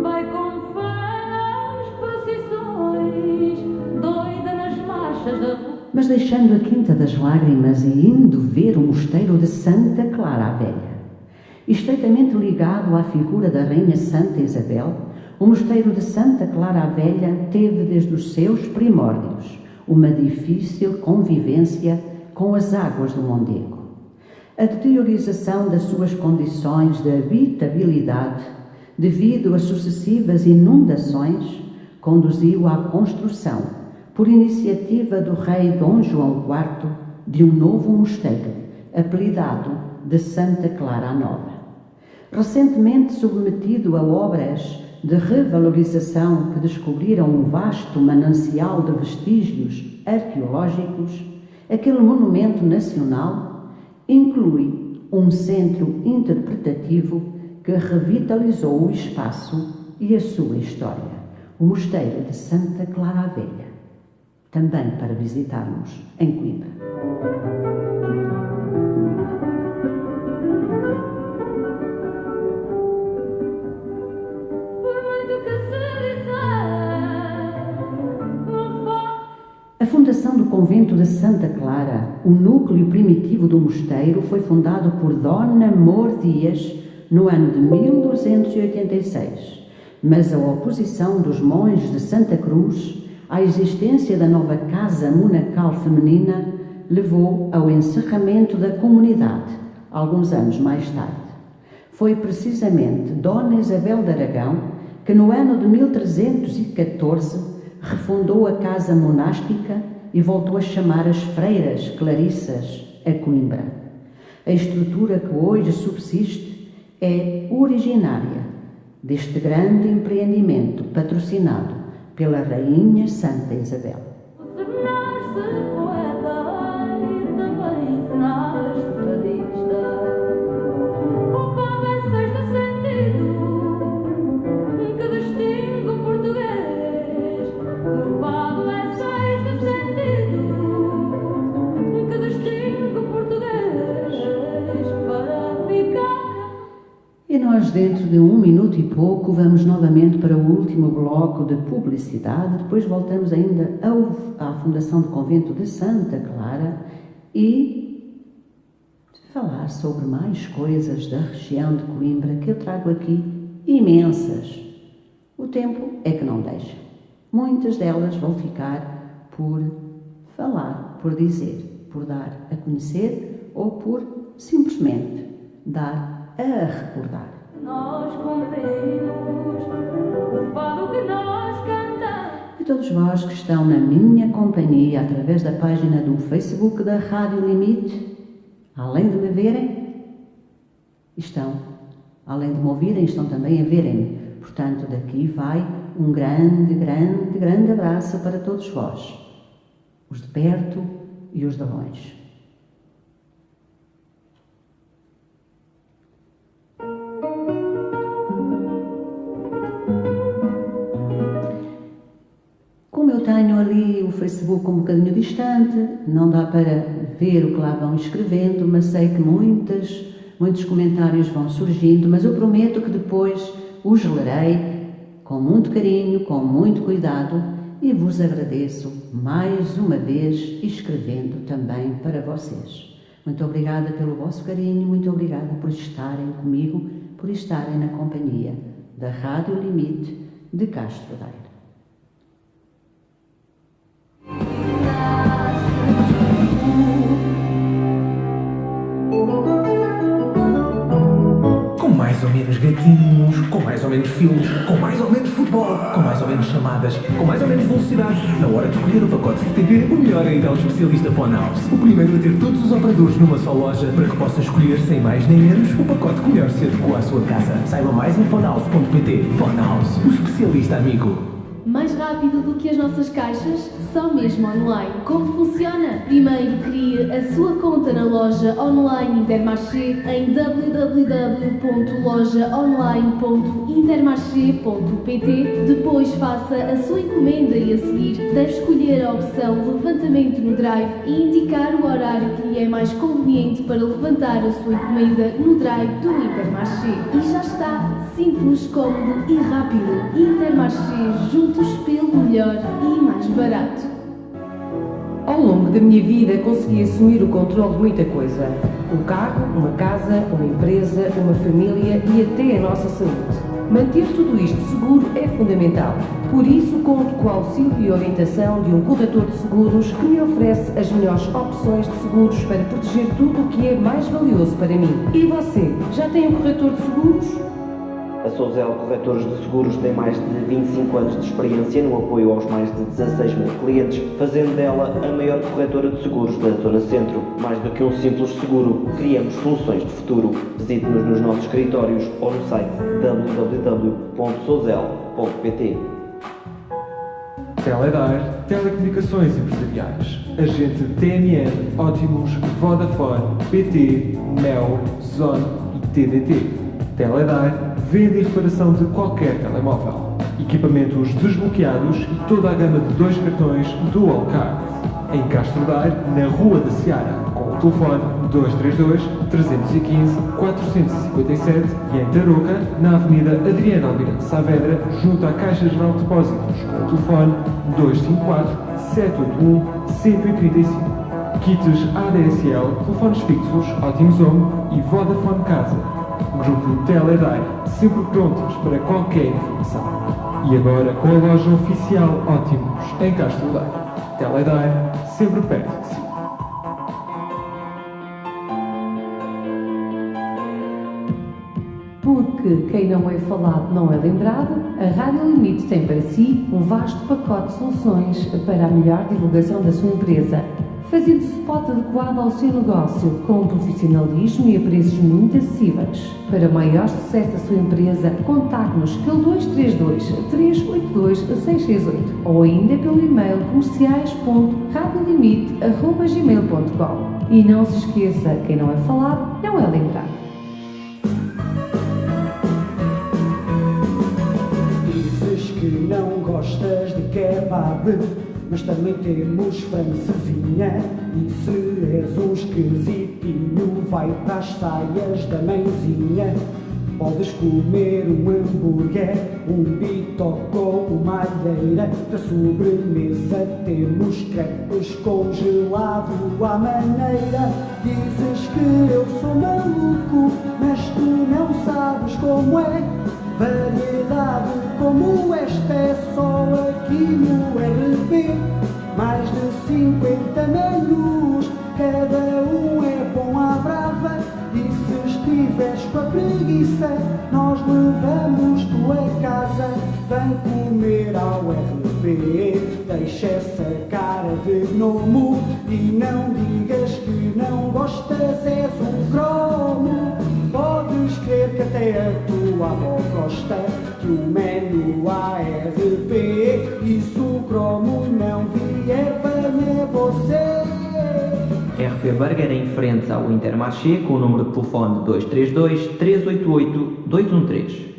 vai com fé nas procissões, doida nas marchas da rua. Mas deixando a Quinta das Lágrimas e indo ver o mosteiro de Santa Clara a Velha, estreitamente ligado à figura da Rainha Santa Isabel, o mosteiro de Santa Clara a Velha teve desde os seus primórdios uma difícil convivência com as águas do Mondego. A deteriorização das suas condições de habitabilidade, devido às sucessivas inundações, conduziu à construção, por iniciativa do rei Dom João IV, de um novo mosteiro, apelidado de Santa Clara a Nova. Recentemente submetido a obras de revalorização que descobriram um vasto manancial de vestígios arqueológicos, aquele monumento nacional inclui um centro interpretativo que revitalizou o espaço e a sua história, o Mosteiro de Santa Clara a Velha, também para visitarmos em Coimbra. A fundação do convento de Santa Clara, o núcleo primitivo do mosteiro, foi fundado por Dona Mor Dias no ano de 1286, mas a oposição dos monges de Santa Cruz à existência da nova casa monacal feminina levou ao encerramento da comunidade, alguns anos mais tarde. Foi precisamente Dona Isabel de Aragão que no ano de 1314 refundou a casa monástica e voltou a chamar as freiras clarissas a Coimbra. A estrutura que hoje subsiste é originária deste grande empreendimento patrocinado pela Rainha Santa Isabel. E nós, dentro de 1 minuto e pouco, vamos novamente para o último bloco de publicidade. Depois voltamos ainda à fundação do convento de Santa Clara e falar sobre mais coisas da região de Coimbra que eu trago aqui, imensas. O tempo é que não deixa. Muitas delas vão ficar por falar, por dizer, por dar a conhecer ou por simplesmente dar a recordar. Nós cumprimos o fado que nós cantamos. E todos vós que estão na minha companhia através da página do Facebook da Rádio Limite, além de me verem, além de me ouvirem, estão também a verem-me. Portanto, daqui vai um grande abraço para todos vós, os de perto e os de longe. Como eu tenho ali o Facebook um bocadinho distante, não dá para ver o que lá vão escrevendo, mas sei que muitos comentários vão surgindo, mas eu prometo que depois os lerei com muito carinho, com muito cuidado e vos agradeço mais uma vez escrevendo também para vocês. Muito obrigada pelo vosso carinho, muito obrigada por estarem comigo, por estarem na companhia da Rádio Limite de Castro Daire. Com mais ou menos gatinhos, com mais ou menos filmes, com mais ou menos futebol, com mais ou menos chamadas, com mais ou menos velocidade. Na hora de escolher o pacote de TV, o melhor é ir ao especialista Fonouse. O primeiro a ter todos os operadores numa só loja para que possa escolher sem mais nem menos o pacote que melhor se adequa à sua casa. Saiba mais em fonouse.pt. Fonouse, o especialista amigo. Mais rápido do que as nossas caixas? Só mesmo online. Como funciona? Primeiro crie a sua conta na loja online Intermarché em www.lojaonline.intermarché.pt. Depois faça a sua encomenda e a seguir deve escolher a opção levantamento no drive e indicar o horário que lhe é mais conveniente para levantar a sua encomenda no drive do Intermarché. E já está! Simples, cômodo e rápido. Intermarché, juntos pelo melhor e mais barato. Ao longo da minha vida consegui assumir o controle de muita coisa. Um carro, uma casa, uma empresa, uma família e até a nossa saúde. Manter tudo isto seguro é fundamental. Por isso conto com o auxílio e orientação de um corretor de seguros que me oferece as melhores opções de seguros para proteger tudo o que é mais valioso para mim. E você, já tem um corretor de seguros? A Sozel Corretores de Seguros tem mais de 25 anos de experiência no apoio aos mais de 16 mil clientes, fazendo dela a maior corretora de seguros da Zona Centro. Mais do que um simples seguro, criamos soluções de futuro. Visite-nos nos nossos escritórios ou no site www.sozel.pt. Teledar, Telecomunicações Empresariais, Agente TMN, Optimus, Vodafone, BT, Mel, Zone e TDT. Teledar, venda e reparação de qualquer telemóvel, equipamentos desbloqueados e toda a gama de 2 cartões Dual Card. Em Castro Daire, na Rua da Seara, com o telefone 232 315 457 e em Tarouca, na Avenida Adriano Almirante Saavedra, junto à Caixa Geral de Depósitos, com o telefone 254 781 135. Kits ADSL, telefones fixos, Optimus Home e Vodafone Casa. Grupo Teledar, sempre prontos para qualquer informação. E agora com a loja oficial Optimus em Castro Daire. Teledar, sempre perto de si. Porque quem não é falado não é lembrado, a Rádio Limite tem para si um vasto pacote de soluções para a melhor divulgação da sua empresa, fazendo spot adequado ao seu negócio, com profissionalismo e a preços muito acessíveis. Para maior sucesso da sua empresa, contacte-nos pelo 232 382 668 ou ainda pelo e-mail comerciais.radiolimite@gmail.com. E não se esqueça, quem não é falado não é lembrado. Dizes que não gostas de kebab, mas também temos francesinha. E se és um esquisitinho, vai para as saias da mãezinha. Podes comer um hambúrguer, um bitoque ou uma alheira. Da sobremesa temos crepes congelado à maneira. Dizes que eu sou maluco, mas tu não sabes como é. Variedade como esta é só aqui no RP. Mais de 50 menus, cada um é bom à brava. E se estiveres com a preguiça, nós levamos-te a casa. Vem comer ao RP, deixa essa cara de gnomo. E não digas que não gostas, és um cromo. Podes crer que até a tua avó gosta que o menu ARP. E se o cromo não vier, venha você. RP Burger em frente ao Intermarché com o número de telefone 232 388 213.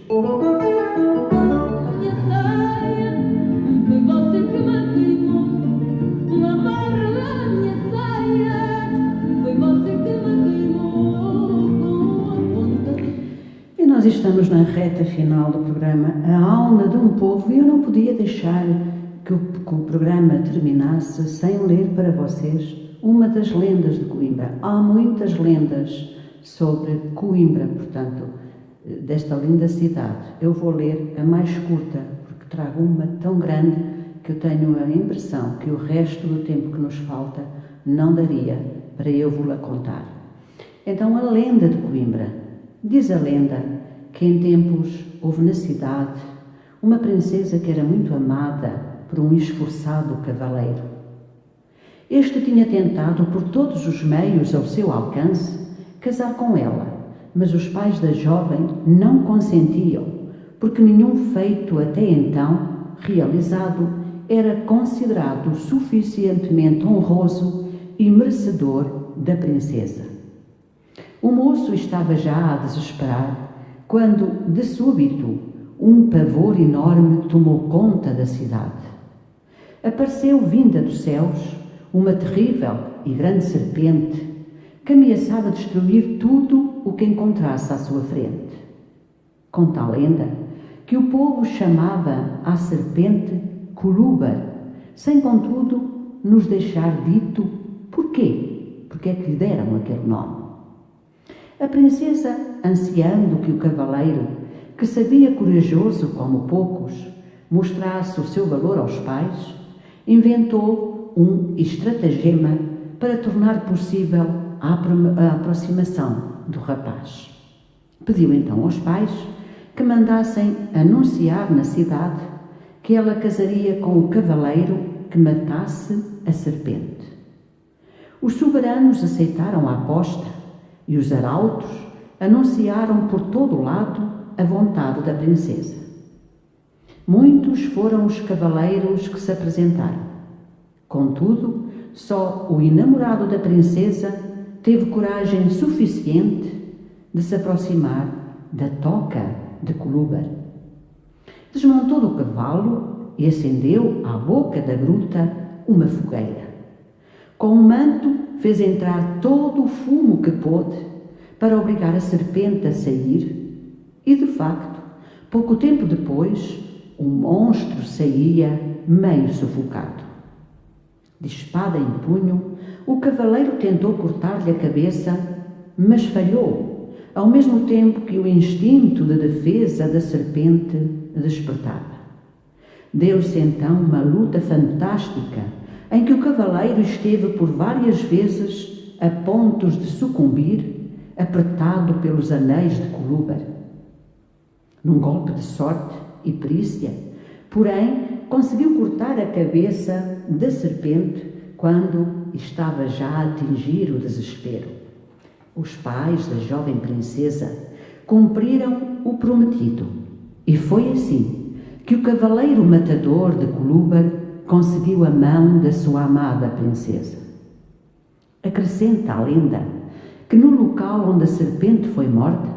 E nós estamos na reta final do programa A Alma de um Povo e eu não podia deixar que o programa terminasse sem ler para vocês uma das lendas de Coimbra. Há muitas lendas sobre Coimbra, portanto, desta linda cidade. Eu vou ler a mais curta, porque trago uma tão grande que eu tenho a impressão que o resto do tempo que nos falta não daria para eu vou-la contar. Então, a lenda de Coimbra. Diz a lenda que em tempos houve na cidade uma princesa que era muito amada por um esforçado cavaleiro. Este tinha tentado por todos os meios ao seu alcance casar com ela, mas os pais da jovem não consentiam, porque nenhum feito até então realizado era considerado suficientemente honroso e merecedor da princesa. O moço estava já a desesperar quando, de súbito, um pavor enorme tomou conta da cidade. Apareceu vinda dos céus uma terrível e grande serpente que ameaçava destruir tudo o que encontrasse à sua frente. Conta a lenda que o povo chamava à serpente Coluber, sem contudo nos deixar dito porquê, porque é que lhe deram aquele nome. A princesa, ansiando que o cavaleiro, que sabia corajoso como poucos, mostrasse o seu valor aos pais, inventou um estratagema para tornar possível a aproximação do rapaz. Pediu então aos pais que mandassem anunciar na cidade que ela casaria com o cavaleiro que matasse a serpente. Os soberanos aceitaram a aposta e os arautos anunciaram por todo o lado a vontade da princesa. Muitos foram os cavaleiros que se apresentaram. Contudo, só o enamorado da princesa teve coragem suficiente de se aproximar da toca de Coluber. Desmontou do cavalo e acendeu à boca da gruta uma fogueira. Com um manto fez entrar todo o fumo que pôde para obrigar a serpente a sair e, de facto, pouco tempo depois, o monstro saía meio sufocado. De espada em punho, o cavaleiro tentou cortar-lhe a cabeça, mas falhou, ao mesmo tempo que o instinto de defesa da serpente despertava. Deu-se então uma luta fantástica, em que o cavaleiro esteve por várias vezes a pontos de sucumbir, apertado pelos anéis de Coluber. Num golpe de sorte e perícia, porém, conseguiu cortar a cabeça da serpente quando estava já a atingir o desespero. Os pais da jovem princesa cumpriram o prometido e foi assim que o cavaleiro matador de Coluber conseguiu a mão da sua amada princesa. Acrescenta a lenda que no local onde a serpente foi morta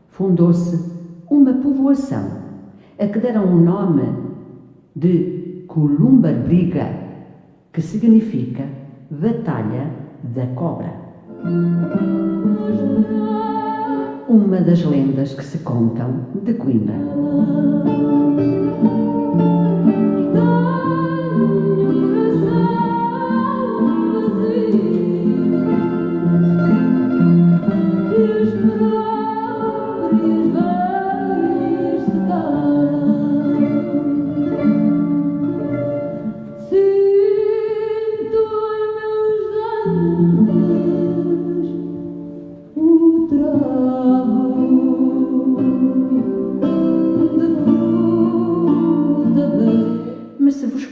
fundou-se uma povoação a que deram o nome de Columberbriga, que significa Batalha da Cobra. uma das lendas que se contam de Coimbra.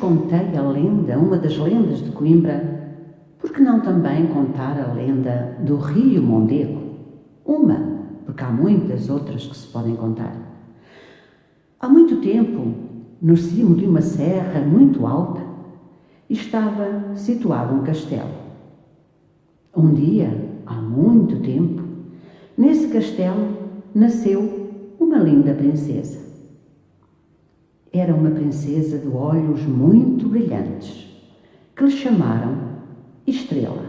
Contei a lenda, uma das lendas de Coimbra, por que não também contar a lenda do Rio Mondego? Uma, porque há muitas outras que se podem contar. Há muito tempo, no cimo de uma serra muito alta, estava situado um castelo. Um dia, há muito tempo, nesse castelo nasceu uma linda princesa. Era uma princesa de olhos muito brilhantes, que lhe chamaram Estrela.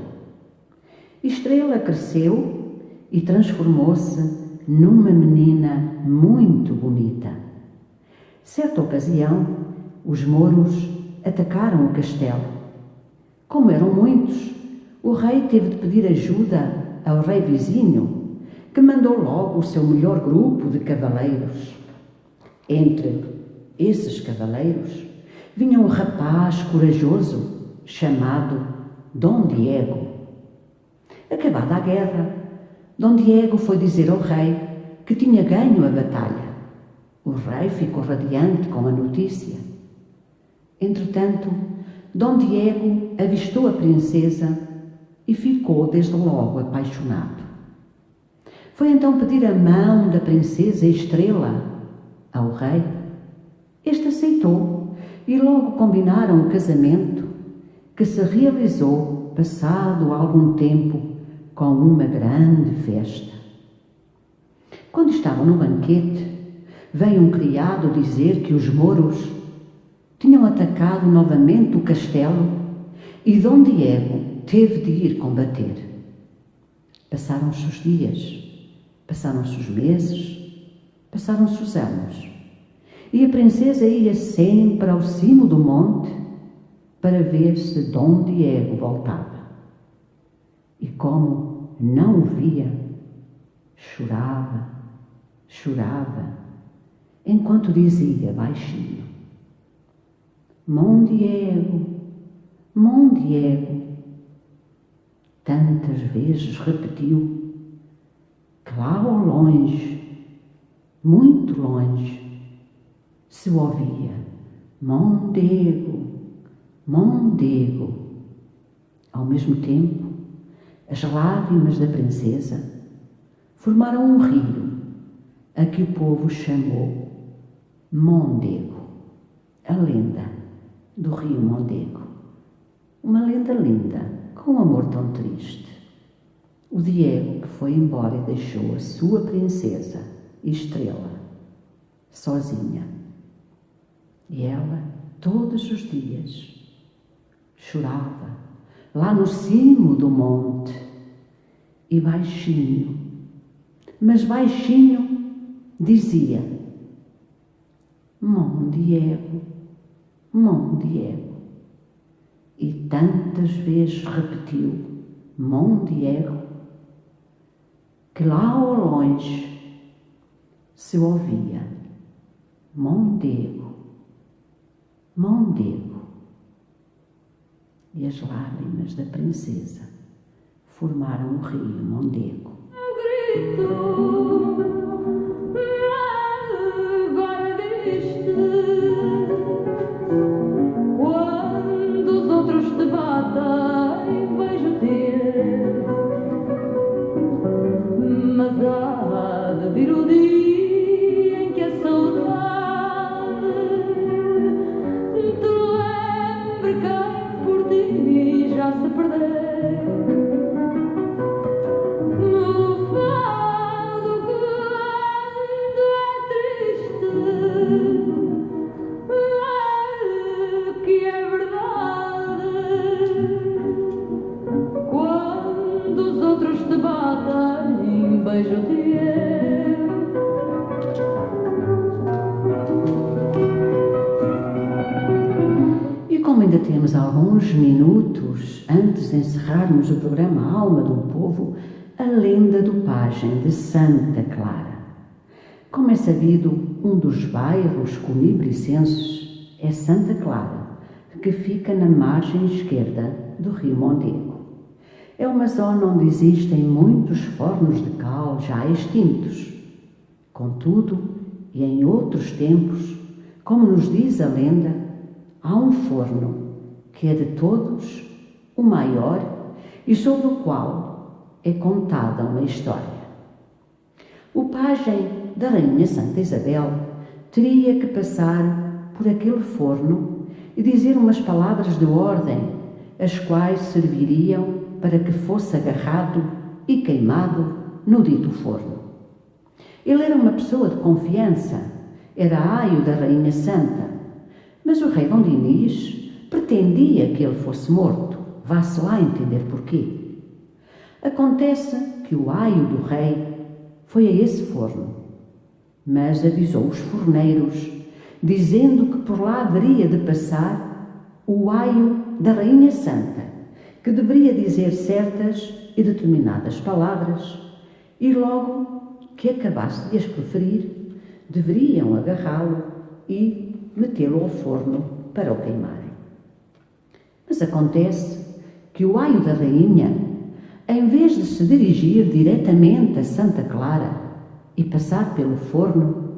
Estrela cresceu e transformou-se numa menina muito bonita. Certa ocasião, os mouros atacaram o castelo. Como eram muitos, o rei teve de pedir ajuda ao rei vizinho, que mandou logo o seu melhor grupo de cavaleiros. Entre esses cavaleiros vinha um rapaz corajoso chamado Dom Diego. Acabada a guerra, Dom Diego foi dizer ao rei que tinha ganho a batalha. O rei ficou radiante com a notícia. Entretanto, Dom Diego avistou a princesa e ficou desde logo apaixonado. Foi então pedir a mão da princesa Estrela ao rei. Este aceitou e logo combinaram o casamento, que se realizou passado algum tempo com uma grande festa. Quando estavam no banquete, veio um criado dizer que os mouros tinham atacado novamente o castelo e Dom Diego teve de ir combater. Passaram-se os dias, passaram-se os meses, passaram-se os anos. E a princesa ia sempre ao cimo do monte para ver se Dom Diego voltava. E como não o via, chorava, chorava, enquanto dizia baixinho: Mon Diego, Mon Diego. Tantas vezes repetiu que lá ao longe, muito longe, se ouvia Mondego, Mondego. Ao mesmo tempo, as lágrimas da princesa formaram um rio, a que o povo chamou Mondego, a lenda do rio Mondego. Uma lenda linda, com um amor tão triste. O Diego que foi embora e deixou a sua princesa, Estrela, sozinha. E ela, todos os dias, chorava lá no cimo do monte e baixinho, mas baixinho, dizia: Mon Diego, Mon Diego. E tantas vezes repetiu Mon Diego, que lá ao longe se ouvia Mondego, Mondego. E as lágrimas da princesa formaram o rio Mondego. Agora deste, quando os outros te batem, vejo-te, mas há de vir o dia em que a saudade te lembre quem por ti já se perdeu. Quando os outros te batem, beijo-te. como ainda temos alguns minutos antes de encerrarmos o programa Alma de um Povo, a lenda do pajem de Santa Clara. Como é sabido, um dos bairros coimbrenses é Santa Clara, que fica na margem esquerda do Rio Mondego. É uma zona onde existem muitos fornos de cal já extintos. Contudo, e em outros tempos, como nos diz a lenda, há um forno que é de todos o maior e sobre o qual é contada uma história. O pajem da Rainha Santa Isabel teria que passar por aquele forno e dizer umas palavras de ordem, as quais serviriam para que fosse agarrado e queimado no dito forno. Ele era uma pessoa de confiança, era aio da Rainha Santa, mas o rei Dom Dinis pretendia que ele fosse morto, vá-se lá entender porquê. Acontece que o aio do rei foi a esse forno, mas avisou os forneiros, dizendo que por lá haveria de passar o aio da Rainha Santa, que deveria dizer certas e determinadas palavras, e logo que acabasse de as proferir, deveriam agarrá-lo e metê-lo ao forno para o queimarem. Mas acontece que o aio da rainha, em vez de se dirigir diretamente a Santa Clara e passar pelo forno,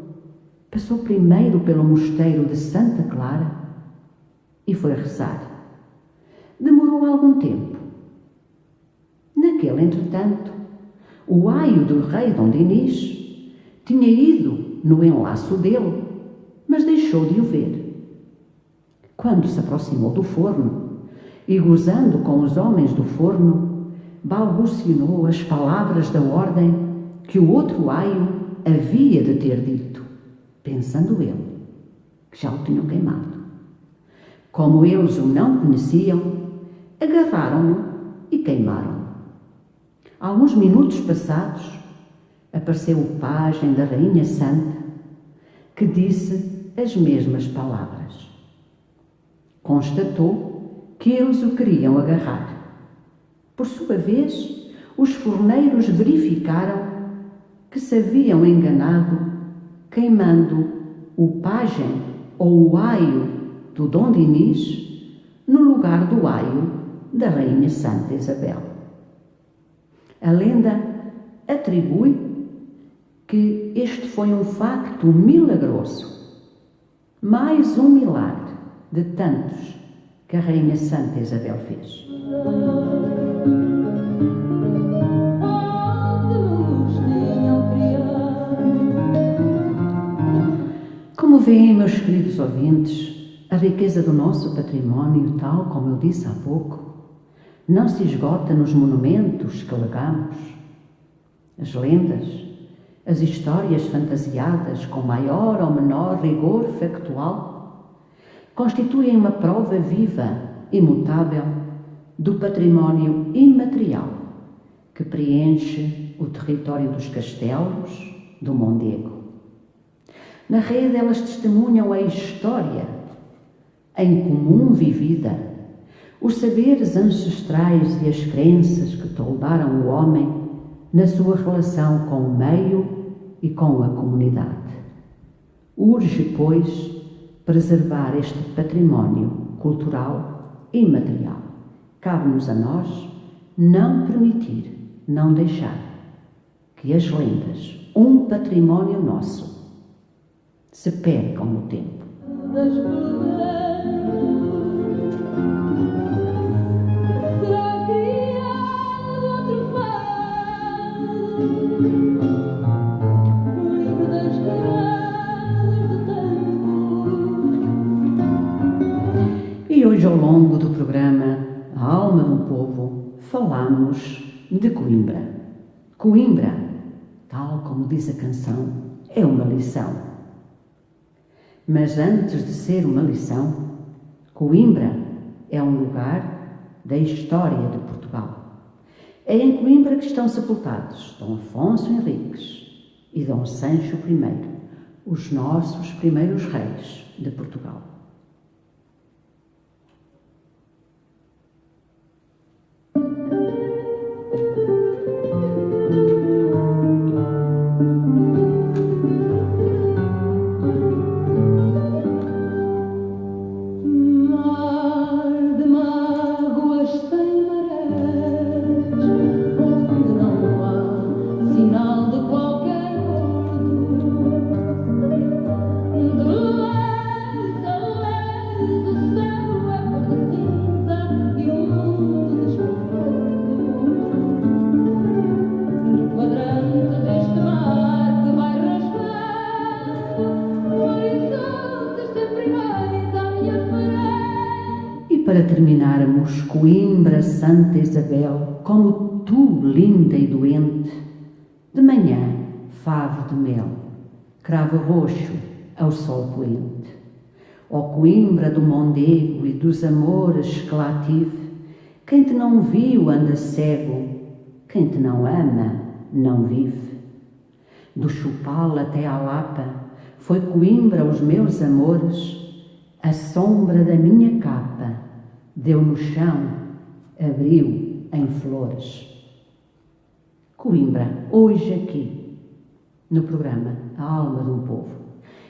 passou primeiro pelo mosteiro de Santa Clara e foi rezar. Demorou algum tempo. Naquele entretanto, o aio do rei Dom Dinis tinha ido no enlaço dele, mas deixou de o ver. Quando se aproximou do forno e, gozando com os homens do forno, balbuciou as palavras da ordem que o outro aio havia de ter dito, pensando ele que já o tinham queimado. Como eles o não conheciam, agarraram-no e queimaram-no. Alguns minutos passados, apareceu o pajem da Rainha Santa, que disse as mesmas palavras. Constatou que eles o queriam agarrar. Por sua vez, os forneiros verificaram que se haviam enganado, queimando o pajem ou o aio do Dom Dinis no lugar do aio da Rainha Santa Isabel. A lenda atribui que este foi um facto milagroso, mais um milagre de tantos que a Rainha Santa Isabel fez. Como veem, meus queridos ouvintes, a riqueza do nosso património, tal como eu disse há pouco, não se esgota nos monumentos que legamos. As lendas, as histórias fantasiadas com maior ou menor rigor factual, constituem uma prova viva, imutável, do património imaterial que preenche o território dos castelos do Mondego. Na rede elas testemunham a história em comum vivida, os saberes ancestrais e as crenças que toldaram o homem na sua relação com o meio e com a comunidade. Urge, pois, preservar este património cultural e material. Cabe-nos a nós não permitir, não deixar que as lendas, um património nosso, se percam no tempo. E hoje, ao longo do programa A Alma de um Povo, falamos de Coimbra. Coimbra, tal como diz a canção, é uma lição. Mas antes de ser uma lição, Coimbra é um lugar da história de Portugal. É em Coimbra que estão sepultados Dom Afonso Henriques e Dom Sancho I, os nossos primeiros reis de Portugal. Para terminarmos, Coimbra, Santa Isabel, como tu, linda e doente, de manhã, favo de mel, cravo roxo ao sol poente. Ó Coimbra do Mondego e dos amores que lá tive, quem te não viu anda cego, quem te não ama não vive. Do Chupal até à Lapa, foi Coimbra os meus amores, a sombra da minha capa deu no chão, abriu em flores. Coimbra, hoje aqui, no programa A Alma de um Povo.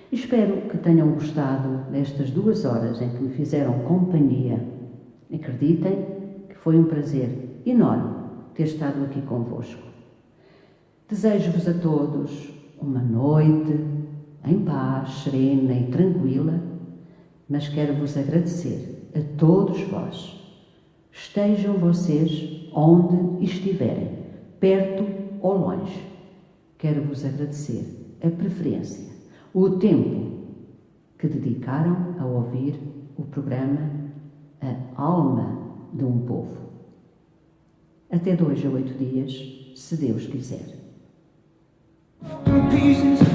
Espero que tenham gostado destas 2 horas em que me fizeram companhia. Acreditem que foi um prazer enorme ter estado aqui convosco. Desejo-vos a todos uma noite em paz, serena e tranquila, mas quero-vos agradecer a todos vós. Estejam vocês onde estiverem, perto ou longe. Quero-vos agradecer a preferência, o tempo que dedicaram a ouvir o programa A Alma de um Povo. Até 2 a 8 dias, se Deus quiser. Pieces